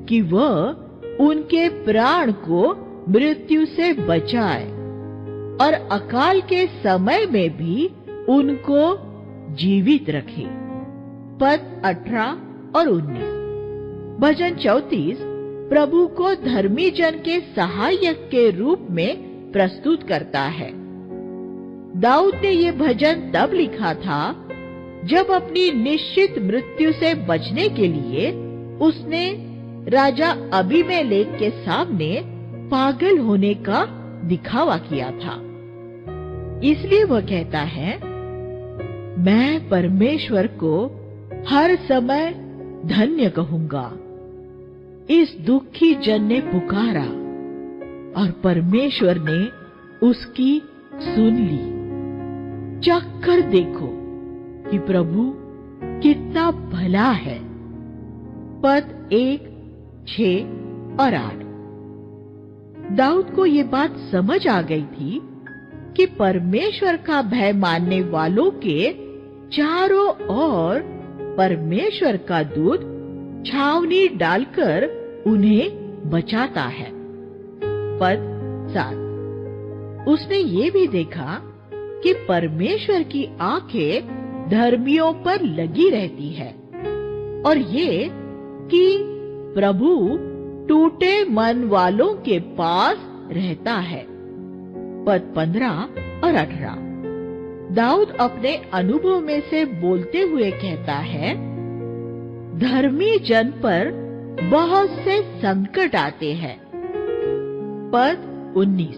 कि वह उनके प्राण को मृत्यु से बचाए और अकाल के समय में भी उनको जीवित रखे। पद 18 और 19। भजन 34 प्रभु को धर्मी जन के सहायक के रूप में प्रस्तुत करता है। दाऊद ने ये भजन तब लिखा था जब अपनी निश्चित मृत्यु से बचने के लिए उसने राजा अबीमेलेक के सामने पागल होने का दिखावा किया था। इसलिए वह कहता है, मैं परमेश्वर को हर समय धन्य कहूंगा। इस दुखी जन ने पुकारा और परमेश्वर ने उसकी सुन ली। चख कर देखो कि प्रभु कितना भला है। पद 1, 6 और 8। दाऊद को ये बात समझ आ गई थी कि परमेश्वर का भय मानने वालों के चारों ओर परमेश्वर का दूत छावनी डालकर उन्हें बचाता है। पद 7। उसने ये भी देखा कि परमेश्वर की आंखें धर्मियों पर लगी रहती है और ये कि प्रभु टूटे मन वालों के पास रहता है। पद 15 और 18। दाऊद अपने अनुभव में से बोलते हुए कहता है, धर्मी जन पर बहुत से संकट आते हैं। पद 19।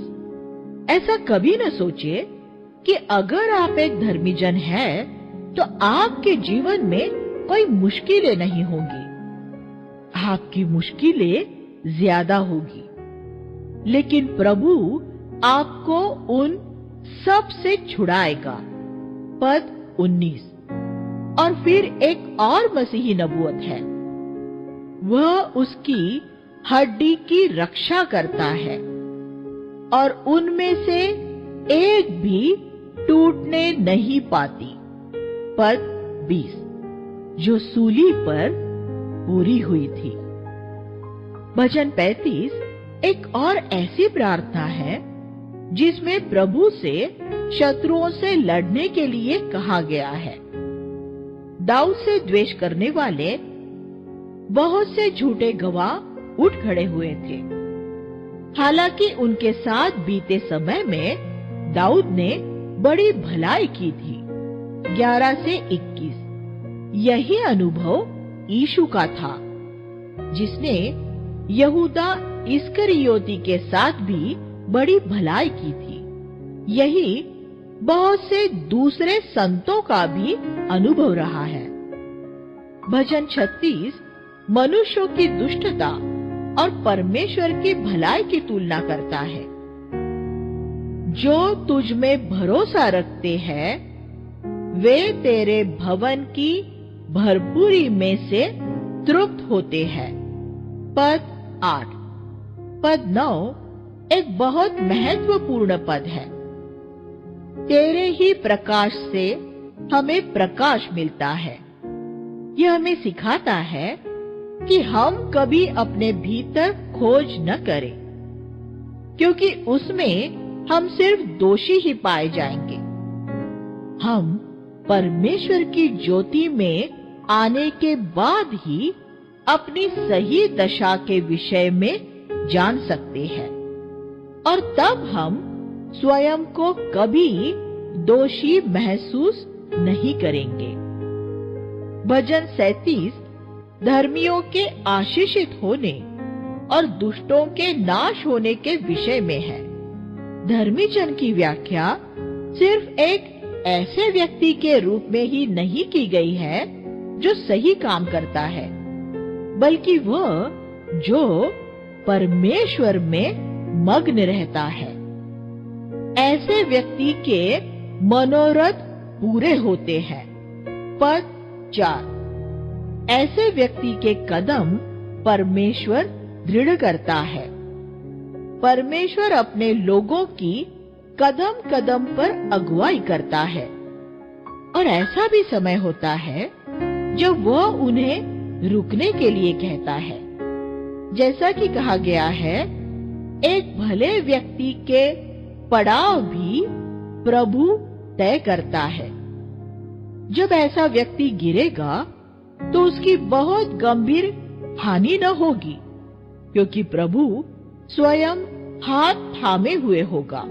ऐसा कभी न सोचे कि अगर आप एक धर्मी जन हैं, तो आपके जीवन में कोई मुश्किलें नहीं होंगी। आपकी मुश्किलें ज्यादा होगी, लेकिन प्रभु आपको उन सब से छुड़ाएगा। पद 19। और फिर एक और मसीही नबूवत है, वह उसकी हड्डी की रक्षा करता है और उनमें से एक भी टूटने नहीं पाती। पद 20। जो सूली पर पूरी हुई थी। भजन 35 एक और ऐसी प्रार्थना है जिसमें प्रभु से शत्रुओं से लड़ने के लिए कहा गया है। दाऊद से द्वेष करने वाले बहुत से झूठे गवाह उठ खड़े हुए थे। हालांकि उनके साथ बीते समय में दाऊद ने बड़ी भलाई की थी। 11 से 21। यही अनुभव यीशु का था, जिसने यहूदा इस्करियोती के साथ भी बड़ी भलाई की थी। यही बहुत से दूसरे संतों का भी अनुभव रहा है। भजन 36 मनुष्यों की दुष्टता और परमेश्वर की भलाई की तुलना करता है। जो तुझ में भरोसा रखते हैं, वे तेरे भवन की भरपूरी में से तृप्त होते हैं। पद 8। पद 9 एक बहुत महत्वपूर्ण पद है। तेरे ही प्रकाश से हमें प्रकाश मिलता है। यह हमें सिखाता है कि हम कभी अपने भीतर खोज न करें, क्योंकि उसमें हम सिर्फ दोषी ही पाए जाएंगे। हम परमेश्वर की ज्योति में आने के बाद ही अपनी सही दशा के विषय में जान सकते हैं, और तब हम स्वयं को कभी दोषी महसूस नहीं करेंगे। भजन 37 धर्मियों के आशीषित होने और दुष्टों के नाश होने के विषय में है। धर्मी जन की व्याख्या सिर्फ एक ऐसे व्यक्ति के रूप में ही नहीं की गई है जो सही काम करता है, बल्कि वह जो परमेश्वर में मग्न रहता है। ऐसे व्यक्ति के मनोरथ पूरे होते हैं। पद 4 ऐसे व्यक्ति के कदम परमेश्वर दृढ़ करता है। परमेश्वर अपने लोगों की कदम कदम पर अगुवाई करता है। और ऐसा भी समय होता है जब वह उन्हें रुकने के लिए कहता है। जैसा कि कहा गया है, एक भले व्यक्ति के पड़ाव भी प्रभु तय करता है। जब ऐसा व्यक्ति गिरेगा तो उसकी बहुत गंभीर हानि न होगी, क्योंकि प्रभु स्वयं हाथ थामे हुए होगा।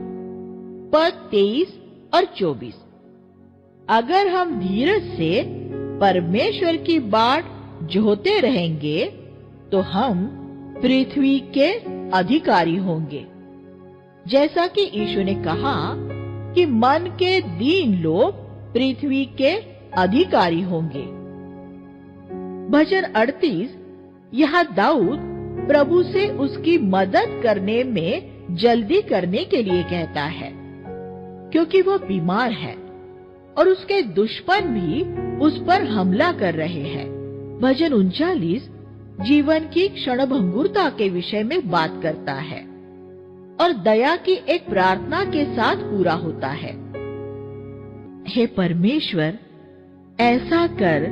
पद 23 और 24। अगर हम धीरज से परमेश्वर की बाट जोहते रहेंगे तो हम पृथ्वी के अधिकारी होंगे। जैसा कि यीशु ने कहा कि मन के दीन लोग पृथ्वी के अधिकारी होंगे। भजन 38 यहाँ दाऊद प्रभु से उसकी मदद करने में जल्दी करने के लिए कहता है, क्योंकि वह बीमार है और उसके दुश्मन भी उस पर हमला कर रहे हैं। भजन 39 जीवन की क्षणभंगुरता के विषय में बात करता है और दया की एक प्रार्थना के साथ पूरा होता है। हे परमेश्वर, ऐसा कर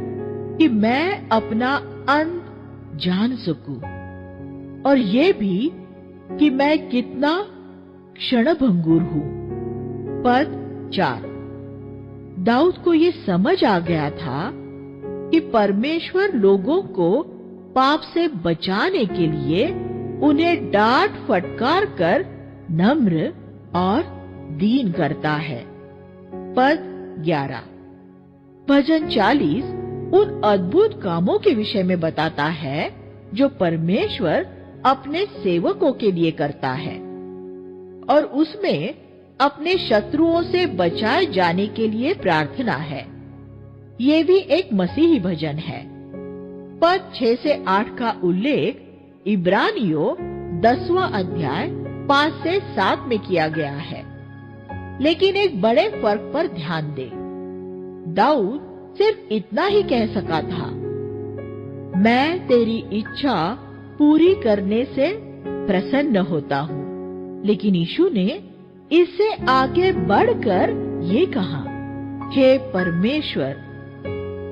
कि मैं अपना अंत जान सकूं, और ये भी कि मैं कितना क्षणभंगुर हूं। पद 4। दाऊद को ये समझ आ गया था कि परमेश्वर लोगों को पाप से बचाने के लिए उन्हें डांट फटकार कर नम्र और दीन करता है। पद 11। भजन 40 उन अद्भुत कामों के विषय में बताता है जो परमेश्वर अपने सेवकों के लिए करता है, और उसमें अपने शत्रुओं से बचाए जाने के लिए प्रार्थना है। ये भी एक मसीही भजन है। पद 6 से 8 का उल्लेख इब्रानियों 10वां अध्याय 5 से 7 में किया गया है। लेकिन एक बड़े फर्क पर ध्यान दे। दाऊद सिर्फ इतना ही कह सका था, मैं तेरी इच्छा पूरी करने से प्रसन्न होता हूँ। लेकिन यीशु ने इससे आगे बढ़कर ये कहा, हे परमेश्वर,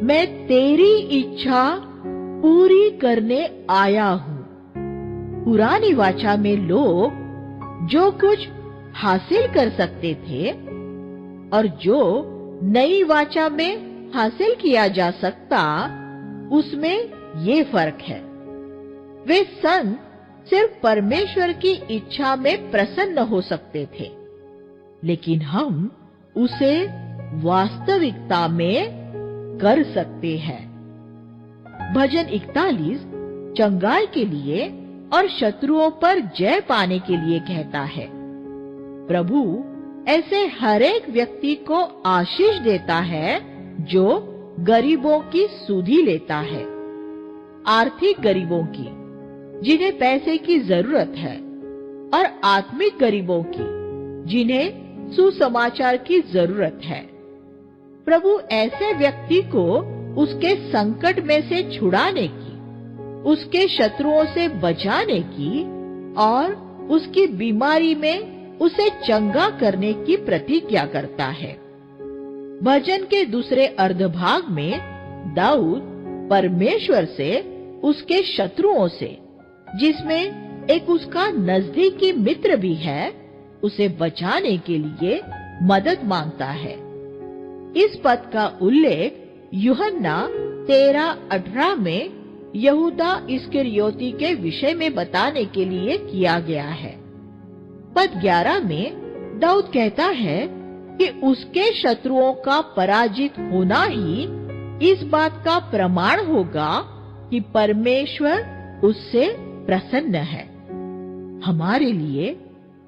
मैं तेरी इच्छा पूरी करने आया हूँ। पुरानी वाचा में लोग जो कुछ हासिल कर सकते थे और जो नई वाचा में हासिल किया जा सकता, उसमें ये फर्क है। वे संत सिर्फ परमेश्वर की इच्छा में प्रसन्न हो सकते थे, लेकिन हम उसे वास्तविकता में कर सकते हैं। भजन 41 चंगाई के लिए और शत्रुओं पर जय पाने के लिए कहता है। प्रभु ऐसे हरेक व्यक्ति को आशीष देता है जो गरीबों की सुधि लेता है, आर्थिक गरीबों की जिन्हें पैसे की जरूरत है, और आत्मिक गरीबों की जिन्हें सुसमाचार की जरूरत है। प्रभु ऐसे व्यक्ति को उसके संकट में से छुड़ाने की, उसके शत्रुओं से बचाने की और उसकी बीमारी में उसे चंगा करने की प्रतिज्ञा करता है। भजन के दूसरे अर्धभाग में दाऊद परमेश्वर से उसके शत्रुओं से, जिसमें एक उसका नजदीकी मित्र भी है, उसे बचाने के लिए मदद मांगता है। इस पद का उल्लेख यूहन्ना 13:18 में यहूदा इस्करियोती के विषय में बताने के लिए किया गया है। पद 11 में दाऊद कहता है कि उसके शत्रुओं का पराजित होना ही इस बात का प्रमाण होगा कि परमेश्वर उससे प्रसन्न है। हमारे लिए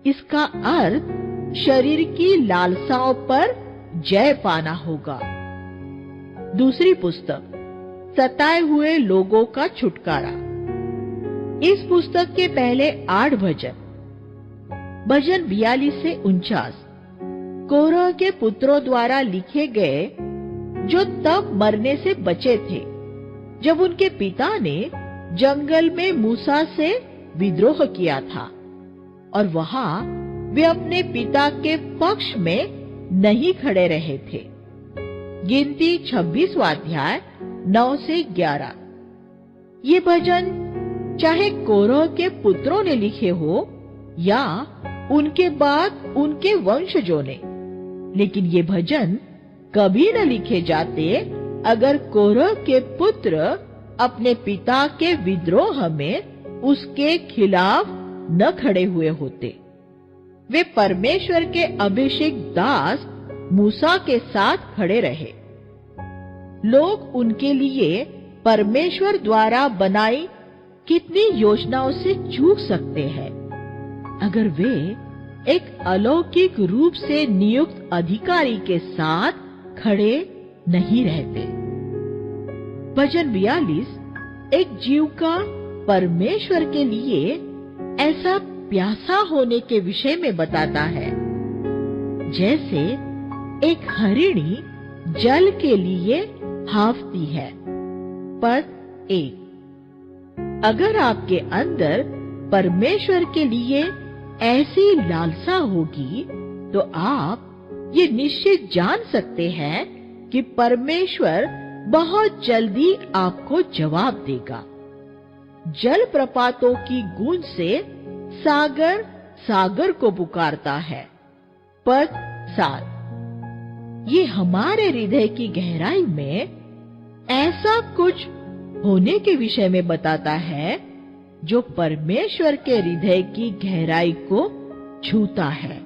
इसका अर्थ शरीर की लालसाओं पर जय पाना होगा। दूसरी पुस्तक सताए हुए लोगों का छुटकारा। इस पुस्तक के पहले 8 भजन 42 से 49 कोरह के पुत्रों द्वारा लिखे गए, जो तब मरने से बचे थे जब उनके पिता ने जंगल में मूसा से विद्रोह किया था, और वहां वे अपने पिता के पक्ष में नहीं खड़े रहे थे। गिनती 26वां अध्याय 9 से 11। ये भजन चाहे कोरह के पुत्रों ने लिखे हो या उनके बाद उनके वंशजों ने, लेकिन ये भजन कभी न लिखे जाते अगर कोरह के पुत्र अपने पिता के विद्रोह में उसके खिलाफ न खड़े हुए होते। वे परमेश्वर के अभिषेक दास मूसा के साथ खड़े रहे। लोग उनके लिए परमेश्वर द्वारा बनाई कितनी योजनाओं से चूक सकते हैं अगर वे एक अलौकिक रूप से नियुक्त अधिकारी के साथ खड़े नहीं रहते। भजन 42 एक जीव का परमेश्वर के लिए ऐसा प्यासा होने के विषय में बताता है जैसे एक हरिणी जल के लिए हांफती है। पद 1। अगर आपके अंदर परमेश्वर के लिए ऐसी लालसा होगी तो आप ये निश्चित जान सकते हैं कि परमेश्वर बहुत जल्दी आपको जवाब देगा। जल प्रपातों की गूंज से सागर सागर को पुकारता है। पद 7। ये हमारे हृदय की गहराई में ऐसा कुछ होने के विषय में बताता है जो परमेश्वर के हृदय की गहराई को छूता है।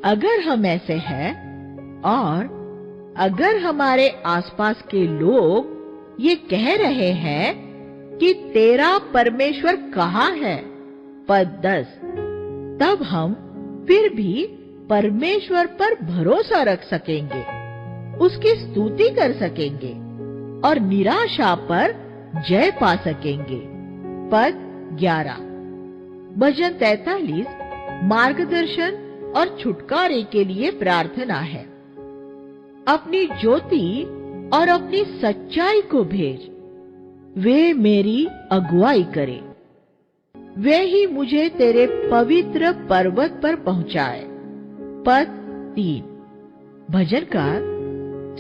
अगर हम ऐसे हैं और अगर हमारे आसपास के लोग ये कह रहे हैं कि तेरा परमेश्वर कहाँ है, पद 10, तब हम फिर भी परमेश्वर पर भरोसा रख सकेंगे, उसकी स्तुति कर सकेंगे और निराशा पर जय पा सकेंगे। पद 11। भजन 43 मार्गदर्शन और छुटकारे के लिए प्रार्थना है। अपनी ज्योति और अपनी सच्चाई को भेज, वे मेरी अगुवाई करे। वे ही मुझे तेरे पवित्र पर्वत पर पहुंचाए। पद 3। भजनकार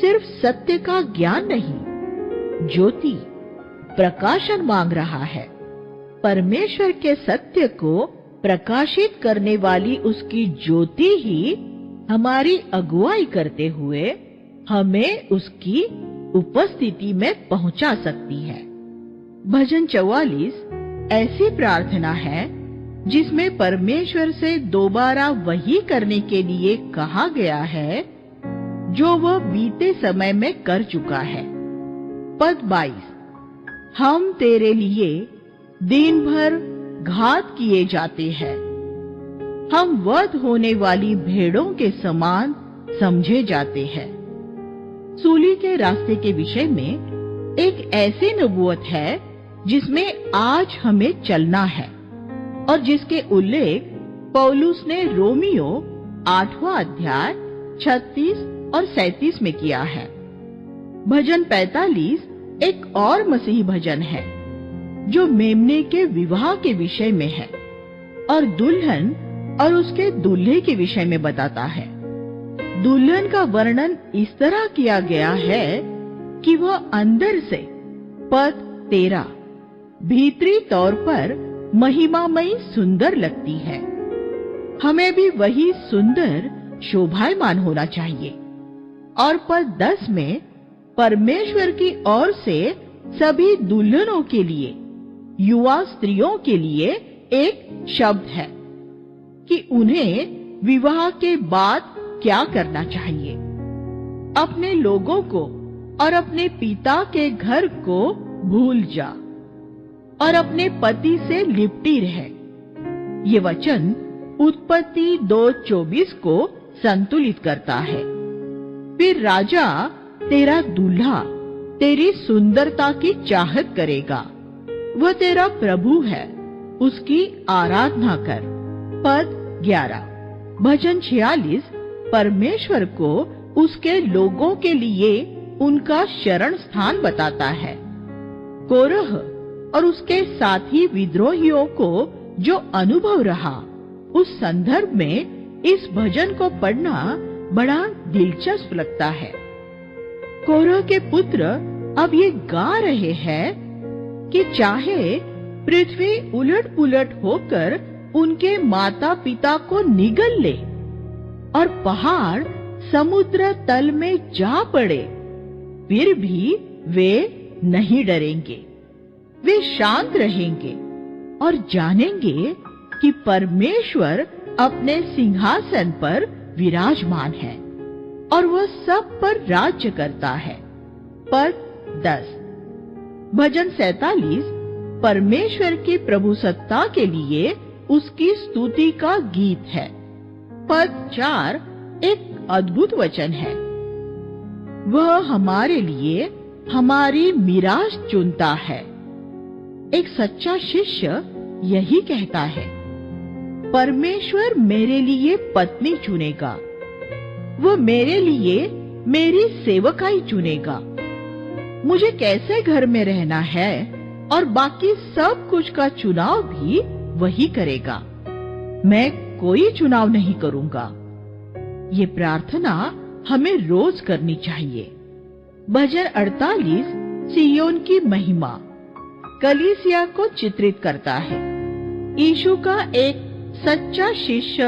सिर्फ सत्य का ज्ञान नहीं, ज्योति प्रकाशन मांग रहा है। परमेश्वर के सत्य को प्रकाशित करने वाली उसकी ज्योति ही हमारी अगुवाई करते हुए हमें उसकी उपस्थिति में पहुंचा सकती है। भजन 44 ऐसी प्रार्थना है जिसमें परमेश्वर से दोबारा वही करने के लिए कहा गया है जो वह बीते समय में कर चुका है। पद 22। हम तेरे लिए दिन भर घात किए जाते हैं, हम वध होने वाली भेड़ों के समान समझे जाते हैं। सूली के रास्ते के विषय में एक ऐसी नबूवत है जिसमें आज हमें चलना है और जिसके उल्लेख पौलुस ने रोमियो 8वां अध्याय 36 और 37 में किया है। भजन 45 एक और मसीही भजन है जो मेमने के विवाह के विषय में है और दुल्हन और उसके दूल्हे के विषय में बताता है। दुल्हन का वर्णन इस तरह किया गया है कि वह अंदर से, पद 13, भीतरी तौर पर महिमामयी सुंदर लगती है। हमें भी वही सुंदर शोभायमान होना चाहिए। और पद 10 में परमेश्वर की ओर से सभी दुल्हनों के लिए, युवा स्त्रियों के लिए एक शब्द है कि उन्हें विवाह के बाद क्या करना चाहिए। अपने लोगों को और अपने पिता के घर को भूल जा और अपने पति से लिपटी रहे। ये वचन उत्पत्ति 2:24 को संतुलित करता है। फिर राजा तेरा दूल्हा तेरी सुंदरता की चाहत करेगा, वह तेरा प्रभु है, उसकी आराधना कर। पद 11। भजन 46 परमेश्वर को उसके लोगों के लिए उनका शरण स्थान बताता है। कोरह और उसके साथी विद्रोहियों को जो अनुभव रहा उस संदर्भ में इस भजन को पढ़ना बड़ा दिलचस्प लगता है। कोरह के पुत्र अब ये गा रहे हैं कि चाहे पृथ्वी उलट-पुलट होकर उनके माता पिता को निगल ले और पहाड़ समुद्र तल में जा पड़े, फिर भी वे नहीं डरेंगे। वे शांत रहेंगे और जानेंगे कि परमेश्वर अपने सिंहासन पर विराजमान है और वह सब पर राज्य करता है। पद 10। भजन 47 परमेश्वर की प्रभुसत्ता के लिए उसकी स्तुति का गीत है। पद 4 एक अद्भुत वचन है। वह हमारे लिए हमारी मीरास चुनता है। एक सच्चा शिष्य यही कहता है, परमेश्वर मेरे लिए पत्नी चुनेगा, वो मेरे लिए मेरी सेवकाई चुनेगा। मुझे कैसे घर में रहना है और बाकी सब कुछ का चुनाव भी वही करेगा। मैं कोई चुनाव नहीं करूंगा। ये प्रार्थना हमें रोज करनी चाहिए। भजन 48 सियोन की महिमा कलीसिया को चित्रित करता है। यीशु का एक सच्चा शिष्य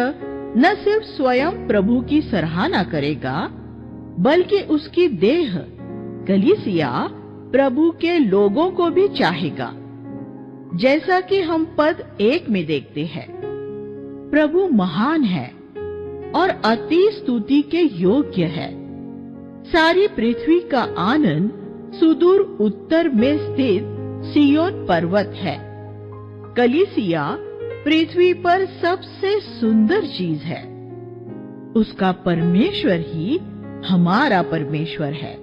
न सिर्फ स्वयं प्रभु की सराहना करेगा, बल्कि उसकी देह कलीसिया प्रभु के लोगों को भी चाहेगा। जैसा कि हम पद 1 में देखते हैं, प्रभु महान है और अति स्तुति के योग्य है। सारी पृथ्वी का आनंद सुदूर उत्तर में स्थित सियोन पर्वत है। कलीसिया पृथ्वी पर सबसे सुंदर चीज है। उसका परमेश्वर ही हमारा परमेश्वर है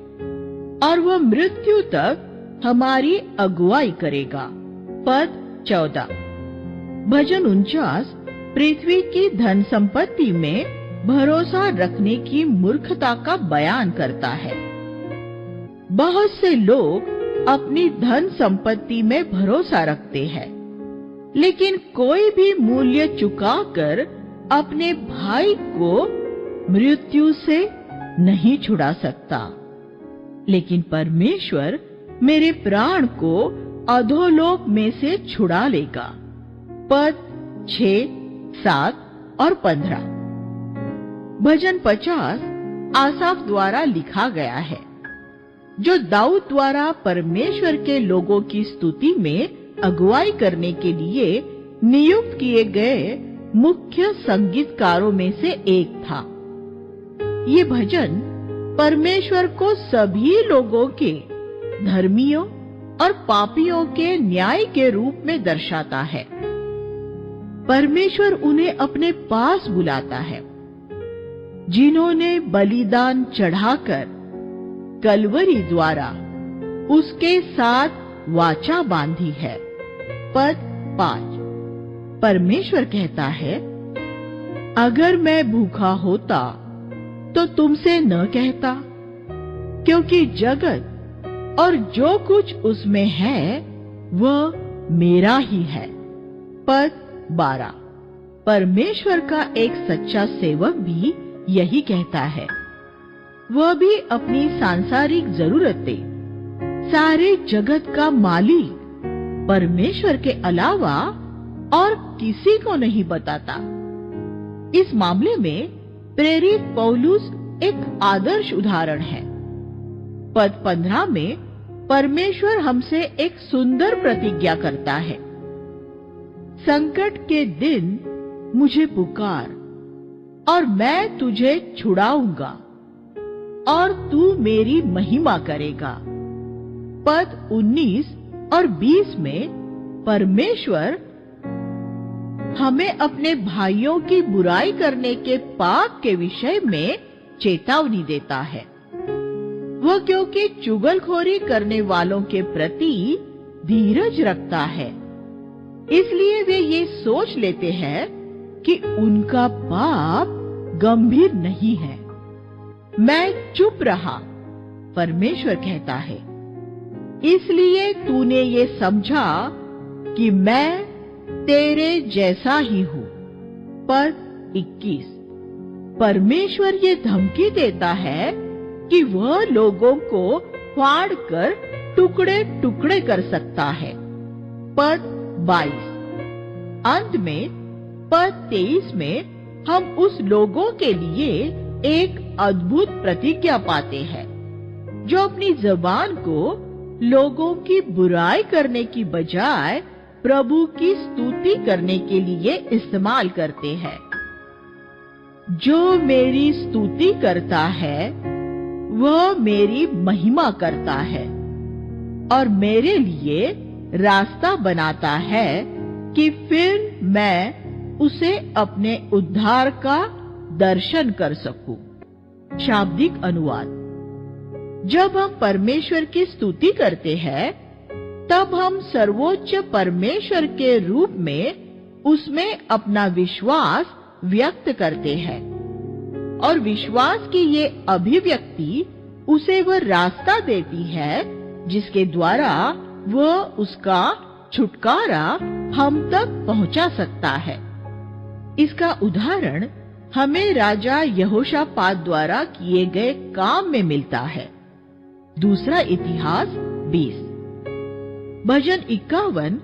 और वह मृत्यु तक हमारी अगुवाई करेगा। पद 14। भजन 49 पृथ्वी की धन संपत्ति में भरोसा रखने की मूर्खता का बयान करता है। बहुत से लोग अपनी धन संपत्ति में भरोसा रखते हैं, लेकिन कोई भी मूल्य चुकाकर अपने भाई को मृत्यु से नहीं छुड़ा सकता। लेकिन परमेश्वर मेरे प्राण को अधोलोक में से छुड़ा लेगा। पद 6, 7 और 15। भजन 50 आसाफ द्वारा लिखा गया है, जो दाऊद द्वारा परमेश्वर के लोगों की स्तुति में अगुवाई करने के लिए नियुक्त किए गए मुख्य संगीतकारों में से एक था। ये भजन परमेश्वर को सभी लोगों के, धर्मियों और पापियों के न्याय के रूप में दर्शाता है। परमेश्वर उन्हें अपने पास बुलाता है, जिन्होंने बलिदान चढ़ाकर कलवरी द्वारा उसके साथ वाचा बांधी है। पद 5। परमेश्वर कहता है, अगर मैं भूखा होता तो तुमसे न कहता, क्योंकि जगत और जो कुछ उसमें है वह मेरा ही है। पद 12। परमेश्वर का एक सच्चा सेवक भी यही कहता है। वह भी अपनी सांसारिक जरूरतें सारे जगत का मालिक परमेश्वर के अलावा और किसी को नहीं बताता। इस मामले में प्रेरित पौलुस एक आदर्श उदाहरण है। पद 15 में परमेश्वर हमसे एक सुंदर प्रतिज्ञा करता है, संकट के दिन मुझे पुकार और मैं तुझे छुड़ाऊंगा और तू मेरी महिमा करेगा। पद 19 और 20 में परमेश्वर हमें अपने भाइयों की बुराई करने के पाप के विषय में चेतावनी देता है। वह क्योंकि चुगलखोरी करने वालों के प्रति धीरज रखता है, इसलिए वे ये सोच लेते हैं कि उनका पाप गंभीर नहीं है। मैं चुप रहा, परमेश्वर कहता है, इसलिए तूने ये समझा कि मैं तेरे जैसा ही हूँ। पद 21। परमेश्वर ये धमकी देता है कि वह लोगों को फाड़ कर टुकड़े टुकड़े कर सकता है। पद 22। अंत में पद 23 में हम उस लोगों के लिए एक अद्भुत प्रतिज्ञा पाते हैं जो अपनी जबान को लोगों की बुराई करने की बजाय प्रभु की स्तुति करने के लिए इस्तेमाल करते हैं। जो मेरी स्तुति करता है वह मेरी महिमा करता है और मेरे लिए रास्ता बनाता है कि फिर मैं उसे अपने उद्धार का दर्शन कर सकूं। शाब्दिक अनुवाद। जब हम परमेश्वर की स्तुति करते हैं तब हम सर्वोच्च परमेश्वर के रूप में उसमें अपना विश्वास व्यक्त करते हैं और विश्वास की ये अभिव्यक्ति उसे वह रास्ता देती है जिसके द्वारा वह उसका छुटकारा हम तक पहुंचा सकता है। इसका उदाहरण हमें राजा यहोशापात द्वारा किए गए काम में मिलता है। दूसरा इतिहास 20। भजन 51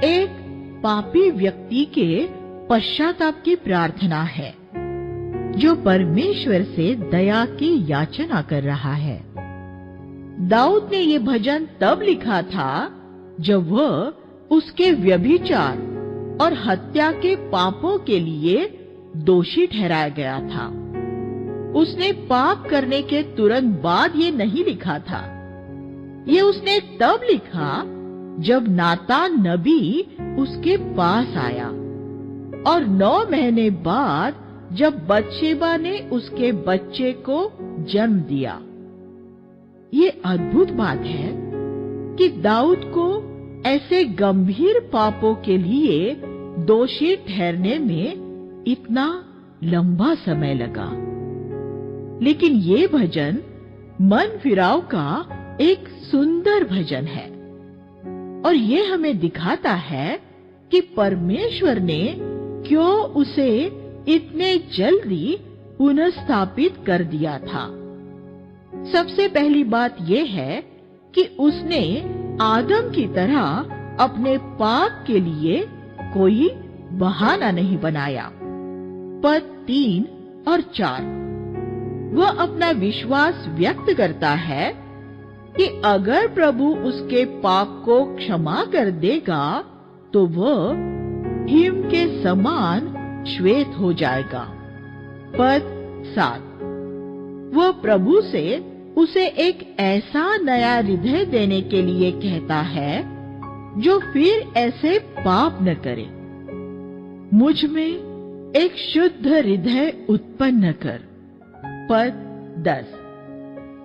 एक पापी व्यक्ति के पश्चाताप की प्रार्थना है जो परमेश्वर से दया की याचना कर रहा है। दाऊद ने ये भजन तब लिखा था जब वह उसके व्यभिचार और हत्या के पापों के लिए दोषी ठहराया गया था। उसने पाप करने के तुरंत बाद ये नहीं लिखा था। ये उसने तब लिखा जब नातान नबी उसके पास आया और 9 महीने बाद जब बत्शेबा ने उसके बच्चे को जन्म दिया। ये अद्भुत बात है कि दाऊद को ऐसे गंभीर पापों के लिए दोषी ठहरने में इतना लंबा समय लगा, लेकिन ये भजन मन फिराव का एक सुंदर भजन है और ये हमें दिखाता है कि परमेश्वर ने क्यों उसे इतने जल्दी पुनर्स्थापित कर दिया था। सबसे पहली बात यह है कि उसने आदम की तरह अपने पाप के लिए कोई बहाना नहीं बनाया। पद 3 और 4 वह अपना विश्वास व्यक्त करता है कि अगर प्रभु उसके पाप को क्षमा कर देगा तो वह हिम के समान श्वेत हो जाएगा। पद 7 वह प्रभु से उसे एक ऐसा नया हृदय देने के लिए कहता है जो फिर ऐसे पाप न करे। मुझ में एक शुद्ध हृदय उत्पन्न कर। पद 10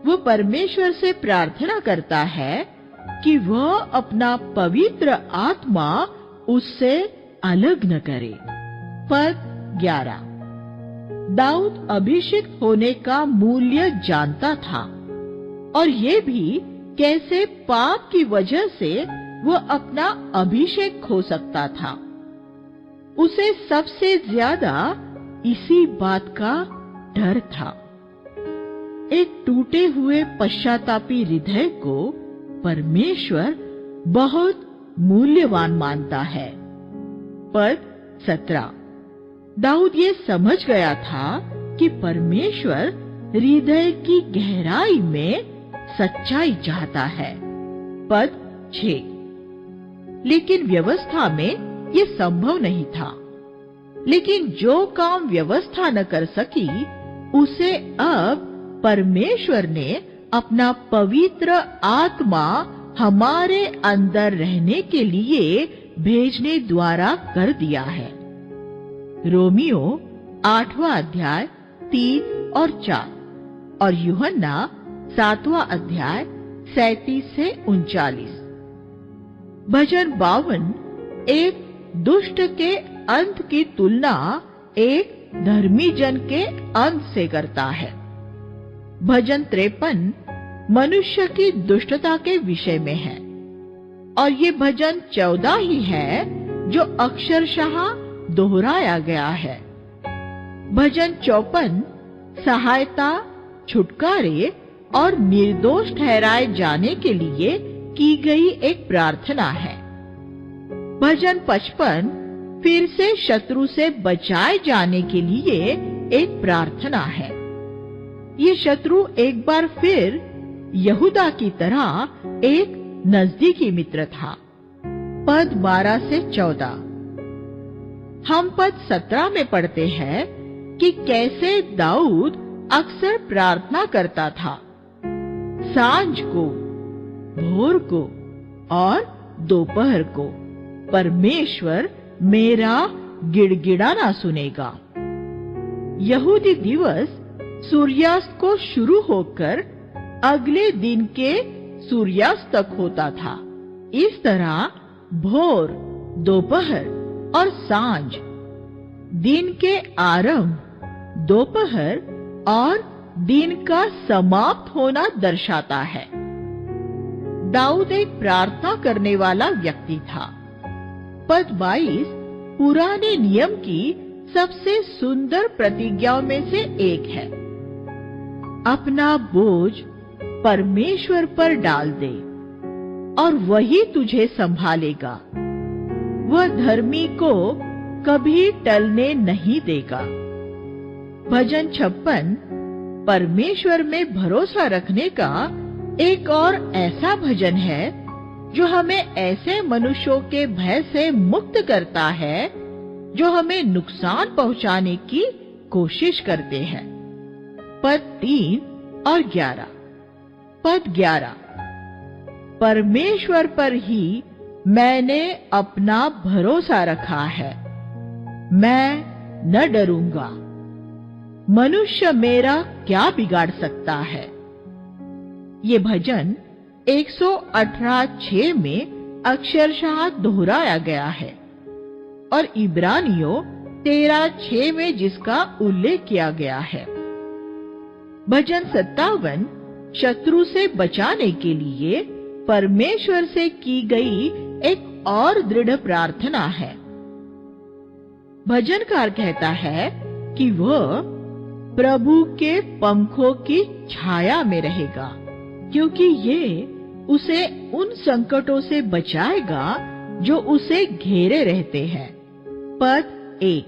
वह परमेश्वर से प्रार्थना करता है कि वह अपना पवित्र आत्मा उससे अलग न करे। पद 11 दाऊद अभिषिक्त होने का मूल्य जानता था और ये भी कैसे पाप की वजह से वह अपना अभिषेक खो सकता था। उसे सबसे ज्यादा इसी बात का डर था। एक टूटे हुए पश्चातापी हृदय को परमेश्वर बहुत मूल्यवान मानता है। पद 17 दाऊद ये समझ गया था कि परमेश्वर हृदय की गहराई में सच्चाई चाहता है। पद 6 लेकिन व्यवस्था में ये संभव नहीं था। लेकिन जो काम व्यवस्था न कर सकी उसे अब परमेश्वर ने अपना पवित्र आत्मा हमारे अंदर रहने के लिए भेजने द्वारा कर दिया है। रोमियो 8वां अध्याय 3 और 4 और यूहन्ना 7वां अध्याय 37 से 39। भजन 52 एक दुष्ट के अंत की तुलना एक धर्मी जन के अंत से करता है। भजन 53 मनुष्य की दुष्टता के विषय में है और ये भजन 14 ही है जो अक्षरशः दोहराया गया है। भजन 54 सहायता, छुटकारे और निर्दोष ठहराए जाने के लिए की गई एक प्रार्थना है। भजन 55 फिर से शत्रु से बचाए जाने के लिए एक प्रार्थना है। ये शत्रु एक बार फिर यहूदा की तरह एक नजदीकी मित्र था। पद 12 से 14। हम पद 17 में पढ़ते हैं कि कैसे दाऊद अक्सर प्रार्थना करता था, सांझ को, भोर को और दोपहर को परमेश्वर मेरा गिड़गिड़ाना सुनेगा। यहूदी दिवस सूर्यास्त को शुरू होकर अगले दिन के सूर्यास्त तक होता था। इस तरह भोर, दोपहर और सांझ दिन के आरंभ, दोपहर और दिन का समाप्त होना दर्शाता है। दाऊद एक प्रार्थना करने वाला व्यक्ति था। पद 22 पुराने नियम की सबसे सुंदर प्रतिज्ञाओं में से एक है। अपना बोझ परमेश्वर पर डाल दे और वही तुझे संभालेगा। वह धर्मी को कभी टलने नहीं देगा। भजन 56 परमेश्वर में भरोसा रखने का एक और ऐसा भजन है जो हमें ऐसे मनुष्यों के भय से मुक्त करता है जो हमें नुकसान पहुंचाने की कोशिश करते हैं। पद 3 और 11। पद 11 परमेश्वर पर ही मैंने अपना भरोसा रखा है, मैं न डरूंगा। मनुष्य मेरा क्या बिगाड़ सकता है। ये भजन 118:6 में अक्षरशः दोहराया गया है और इब्रानियों 13:6 में जिसका उल्लेख किया गया है। भजन 57 शत्रु से बचाने के लिए परमेश्वर से की गई एक और दृढ़ प्रार्थना है। भजनकार कहता है कि वह प्रभु के पंखों की छाया में रहेगा, क्योंकि ये उसे उन संकटों से बचाएगा जो उसे घेरे रहते हैं। पद 1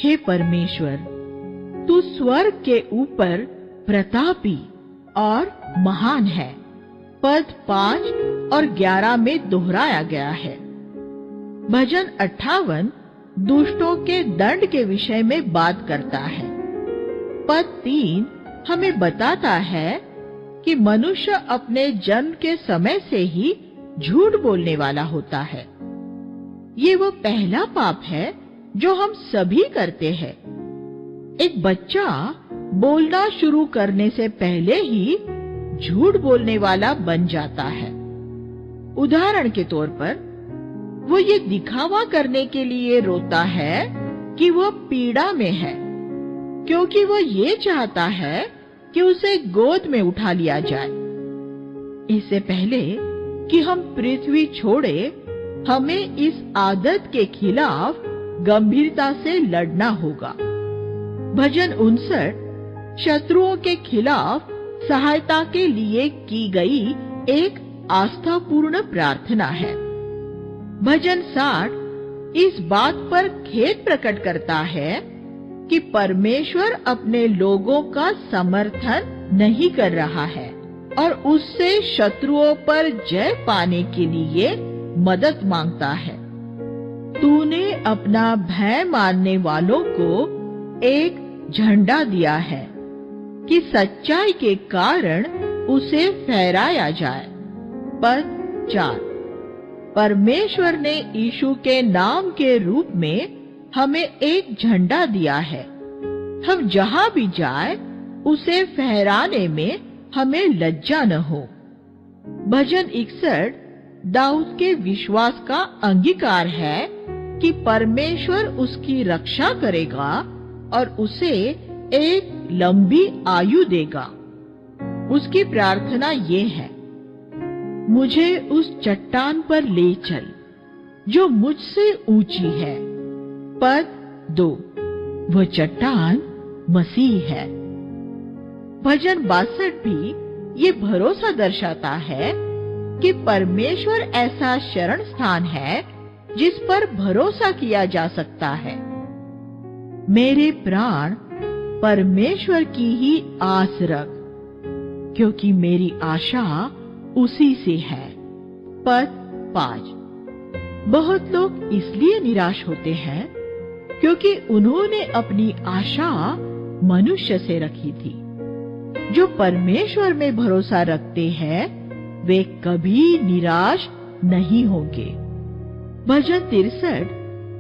हे परमेश्वर, तू स्वर्ग के ऊपर प्रतापी और महान है। पद 5 और 11 में दोहराया गया है। भजन 58 दुष्टों के दंड के विषय में बात करता है। पद 3 हमें बताता है कि मनुष्य अपने जन्म के समय से ही झूठ बोलने वाला होता है। ये वो पहला पाप है जो हम सभी करते हैं। एक बच्चा बोलना शुरू करने से पहले ही झूठ बोलने वाला बन जाता है। उदाहरण के तौर पर वो ये दिखावा करने के लिए रोता है कि वो पीड़ा में है, क्योंकि वो ये चाहता है कि उसे गोद में उठा लिया जाए। इससे पहले कि हम पृथ्वी छोड़े, हमें इस आदत के खिलाफ गंभीरता से लड़ना होगा। भजन 59 शत्रुओं के खिलाफ सहायता के लिए की गई एक आस्थापूर्ण प्रार्थना है। भजन 60 इस बात पर खेद प्रकट करता है कि परमेश्वर अपने लोगों का समर्थन नहीं कर रहा है और उससे शत्रुओं पर जय पाने के लिए मदद मांगता है। तूने अपना भय मानने वालों को एक झंडा दिया है कि सच्चाई के कारण उसे फहराया जाए। पद 4 परमेश्वर ने यीशु के नाम के रूप में हमें एक झंडा दिया है। हम जहां भी जाए उसे फहराने में हमें लज्जा न हो। भजन 61 दाऊद के विश्वास का अंगीकार है कि परमेश्वर उसकी रक्षा करेगा और उसे एक लंबी आयु देगा। उसकी प्रार्थना ये है, मुझे उस चट्टान पर ले चल जो मुझसे ऊंची है। पद 2 वह चट्टान मसीह है। भजन 62 भी ये भरोसा दर्शाता है कि परमेश्वर ऐसा शरण स्थान है जिस पर भरोसा किया जा सकता है। मेरे प्राण परमेश्वर की ही आस रख, क्योंकि मेरी आशा उसी से है। पद 5। बहुत लोग इसलिए निराश होते हैं क्योंकि उन्होंने अपनी आशा मनुष्य से रखी थी। जो परमेश्वर में भरोसा रखते हैं वे कभी निराश नहीं होंगे। भजन 63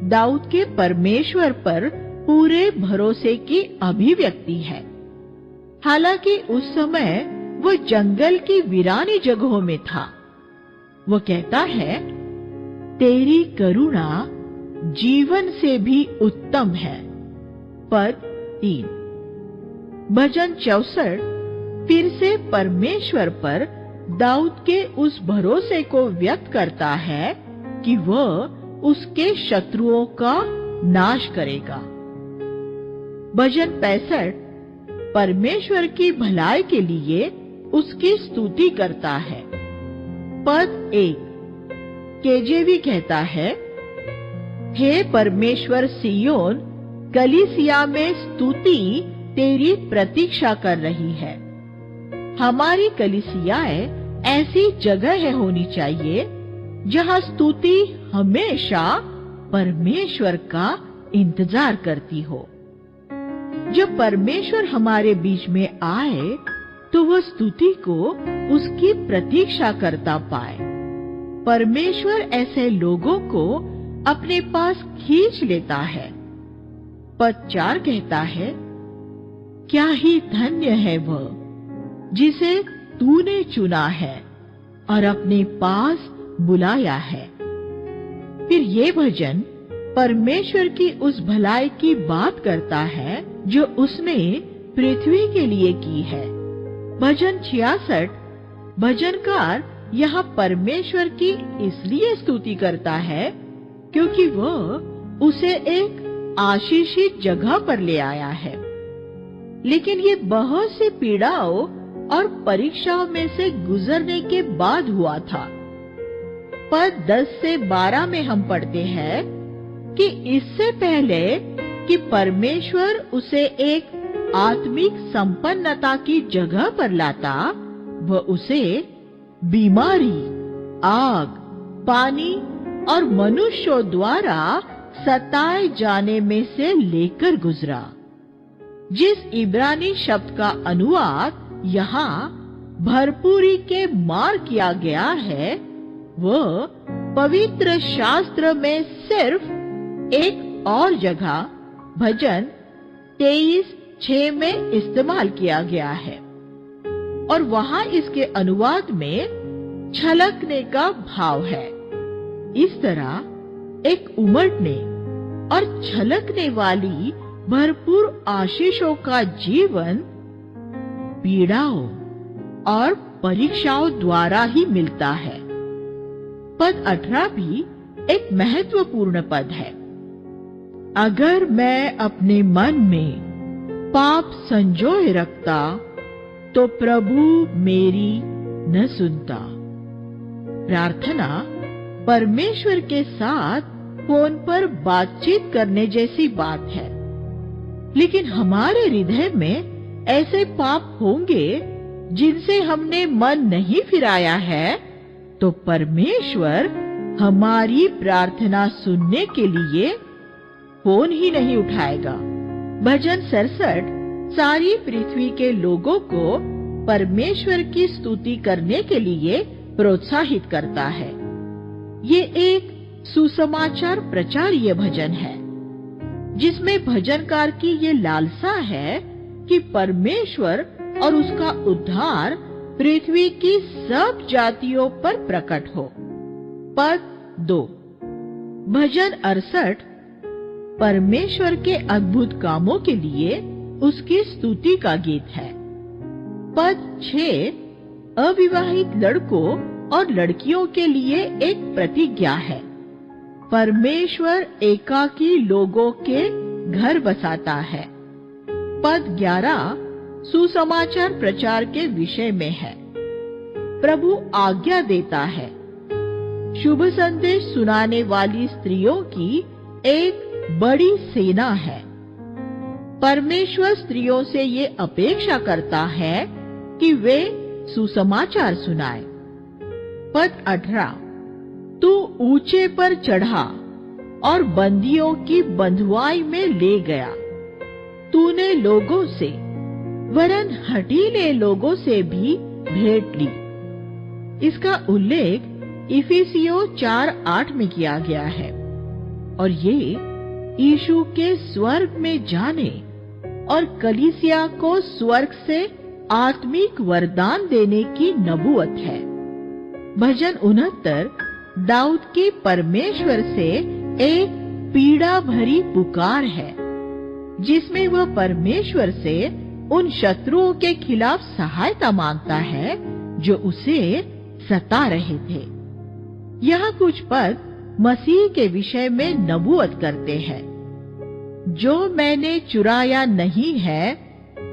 दाऊद के परमेश्वर पर पूरे भरोसे की अभिव्यक्ति है। हालांकि उस समय वह जंगल की वीरानी जगहों में था। वह कहता है, तेरी करुणा जीवन से भी उत्तम है। पद 3। भजन 64 फिर से परमेश्वर पर दाऊद के उस भरोसे को व्यक्त करता है कि वह उसके शत्रुओं का नाश करेगा। भजन 65 परमेश्वर की भलाई के लिए उसकी स्तुति करता है। पद 1 केजेवी कहता है, हे परमेश्वर सियोन कलीसिया में स्तुति तेरी प्रतीक्षा कर रही है। हमारी कलीसियाएं ऐसी जगह होनी चाहिए जहां स्तुति हमेशा परमेश्वर का इंतजार करती हो। जब परमेश्वर हमारे बीच में आए तो वह स्तुति को उसकी प्रतीक्षा करता पाए। परमेश्वर ऐसे लोगों को अपने पास खींच लेता है। पद 4 कहता है, क्या ही धन्य है वह जिसे तूने चुना है और अपने पास बुलाया है। फिर ये भजन परमेश्वर की उस भलाई की बात करता है जो उसने पृथ्वी के लिए की है। भजन 66 भजनकार यहाँ परमेश्वर की इसलिए स्तुति करता है क्योंकि वह उसे एक आशीषित जगह पर ले आया है। लेकिन ये बहुत सी पीड़ाओं और परीक्षाओं में से गुजरने के बाद हुआ था। पद 10 से 12 में हम पढ़ते हैं कि इससे पहले कि परमेश्वर उसे एक आत्मिक संपन्नता की जगह पर लाता, वह उसे बीमारी, आग, पानी और मनुष्यों द्वारा सताए जाने में से लेकर गुजरा। जिस इब्रानी शब्द का अनुवाद यहाँ भरपूरी के मार किया गया है, वह पवित्र शास्त्र में सिर्फ एक और जगह भजन 23:6 में इस्तेमाल किया गया है और वहां इसके अनुवाद में छलकने का भाव है। इस तरह एक उमड़ने और छलकने वाली भरपूर आशीषों का जीवन पीड़ाओं और परीक्षाओं द्वारा ही मिलता है। पद 18 भी एक महत्वपूर्ण पद है। अगर मैं अपने मन में पाप संजोए रखता तो प्रभु मेरी न सुनता। प्रार्थना परमेश्वर के साथ फोन पर बातचीत करने जैसी बात है, लेकिन हमारे हृदय में ऐसे पाप होंगे जिनसे हमने मन नहीं फिराया है, तो परमेश्वर हमारी प्रार्थना सुनने के लिए फोन ही नहीं उठाएगा। भजन 67 सारी पृथ्वी के लोगों को परमेश्वर की स्तुति करने के लिए प्रोत्साहित करता है। ये एक सुसमाचार प्रचारीय भजन है जिसमें भजनकार की ये लालसा है कि परमेश्वर और उसका उद्धार पृथ्वी की सब जातियों पर प्रकट हो। पद 2 भजन 68 परमेश्वर के अद्भुत कामों के लिए उसकी स्तुति का गीत है। पद 6 अविवाहित लड़कों और लड़कियों के लिए एक प्रतिज्ञा है। परमेश्वर एकाकी लोगों के घर बसाता है। पद 11 सुसमाचार प्रचार के विषय में है। प्रभु आज्ञा देता है। शुभ संदेश सुनाने वाली स्त्रियों की एक बड़ी सेना है। परमेश्वर स्त्रियों से ये अपेक्षा करता है कि वे सुसमाचार सुनाएं। पद 18 तू ऊंचे पर चढ़ा और बंदियों की बंधुआई में ले गया। तूने लोगों से वरन हठीले लोगों से भी भेंट ली। इसका उल्लेख इफिसियों 4:8 में किया गया है और ये यीशु के स्वर्ग में जाने और कलीसिया को स्वर्ग से आत्मिक वरदान देने की नबूवत है। भजन 69 दाऊद की परमेश्वर से एक पीड़ा भरी पुकार है, जिसमें वह परमेश्वर से उन शत्रुओं के खिलाफ सहायता मांगता है जो उसे सता रहे थे। यहाँ कुछ पद मसीह के विषय में नबूवत करते हैं। जो मैंने चुराया नहीं है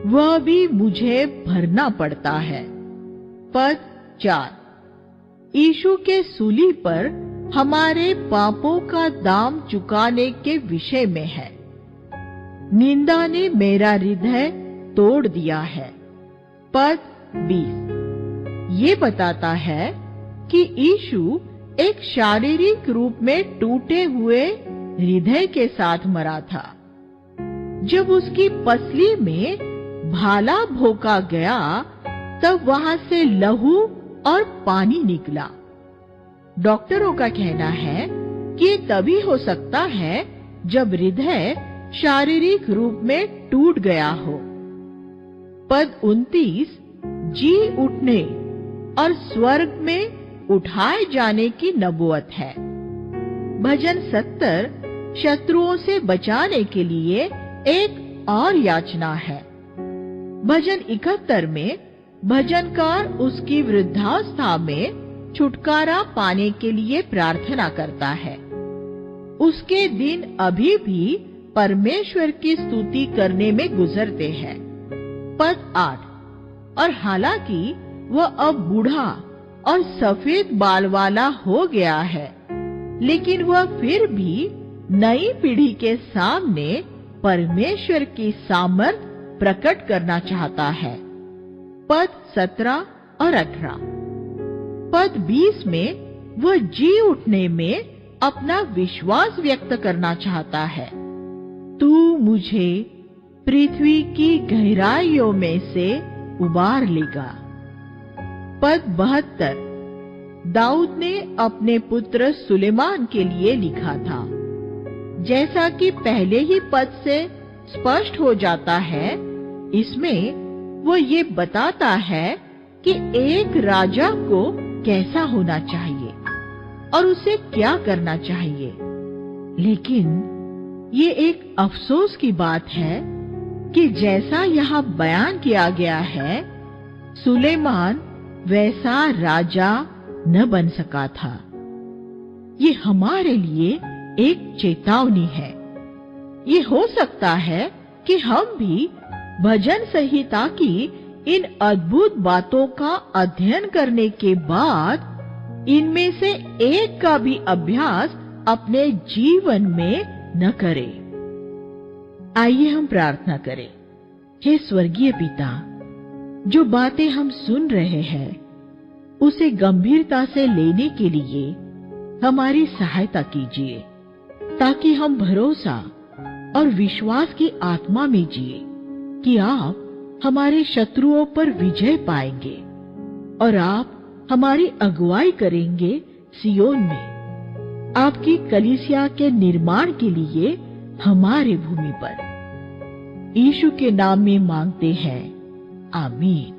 वह भी मुझे भरना पड़ता है। पद 4 यीशु के सूली पर हमारे पापों का दाम चुकाने के विषय में है। निंदा ने मेरा हृदय तोड़ दिया है। पद 20 ये बताता है कि यीशु एक शारीरिक रूप में टूटे हुए हृदय के साथ मरा था। जब उसकी पसली में भाला भोंका गया तब वहां से लहू और पानी निकला। डॉक्टरों का कहना है कि ये तभी हो सकता है जब हृदय शारीरिक रूप में टूट गया हो। पद 29 जी उठने और स्वर्ग में उठाए जाने की नबूवत है। भजन 70 शत्रुओं से बचाने के लिए एक और याचना है। भजन 71 में भजनकार उसकी वृद्धावस्था में छुटकारा पाने के लिए प्रार्थना करता है। उसके दिन अभी भी परमेश्वर की स्तुति करने में गुजरते हैं। पद 8 और हालांकि वह अब बूढ़ा और सफेद बाल वाला हो गया है, लेकिन वह फिर भी नई पीढ़ी के सामने परमेश्वर की सामर्थ प्रकट करना चाहता है। पद 17 और 18 पद 20 में वह जी उठने में अपना विश्वास व्यक्त करना चाहता है। तू मुझे पृथ्वी की गहराइयों में से उबार लेगा। पद 72 दाऊद ने अपने पुत्र सुलेमान के लिए लिखा था। जैसा कि पहले ही पद से स्पष्ट हो जाता है, इसमें वो ये बताता है कि एक राजा को कैसा होना चाहिए और उसे क्या करना चाहिए। लेकिन ये एक अफसोस की बात है कि जैसा यहाँ बयान किया गया है, सुलेमान वैसा राजा न बन सका था। ये हमारे लिए एक चेतावनी है। ये हो सकता है कि हम भी भजन संहिता की इन अद्भुत बातों का अध्ययन करने के बाद इनमें से एक का भी अभ्यास अपने जीवन में न करें। आइए हम प्रार्थना करें। हे स्वर्गीय पिता, जो बातें हम सुन रहे हैं उसे गंभीरता से लेने के लिए हमारी सहायता कीजिए, ताकि हम भरोसा और विश्वास की आत्मा में जिए कि आप हमारे शत्रुओं पर विजय पाएंगे और आप हमारी अगुवाई करेंगे सियोन में, आपकी कलीसिया के निर्माण के लिए हमारे भूमि पर। यीशु के नाम में मांगते हैं, आमीन।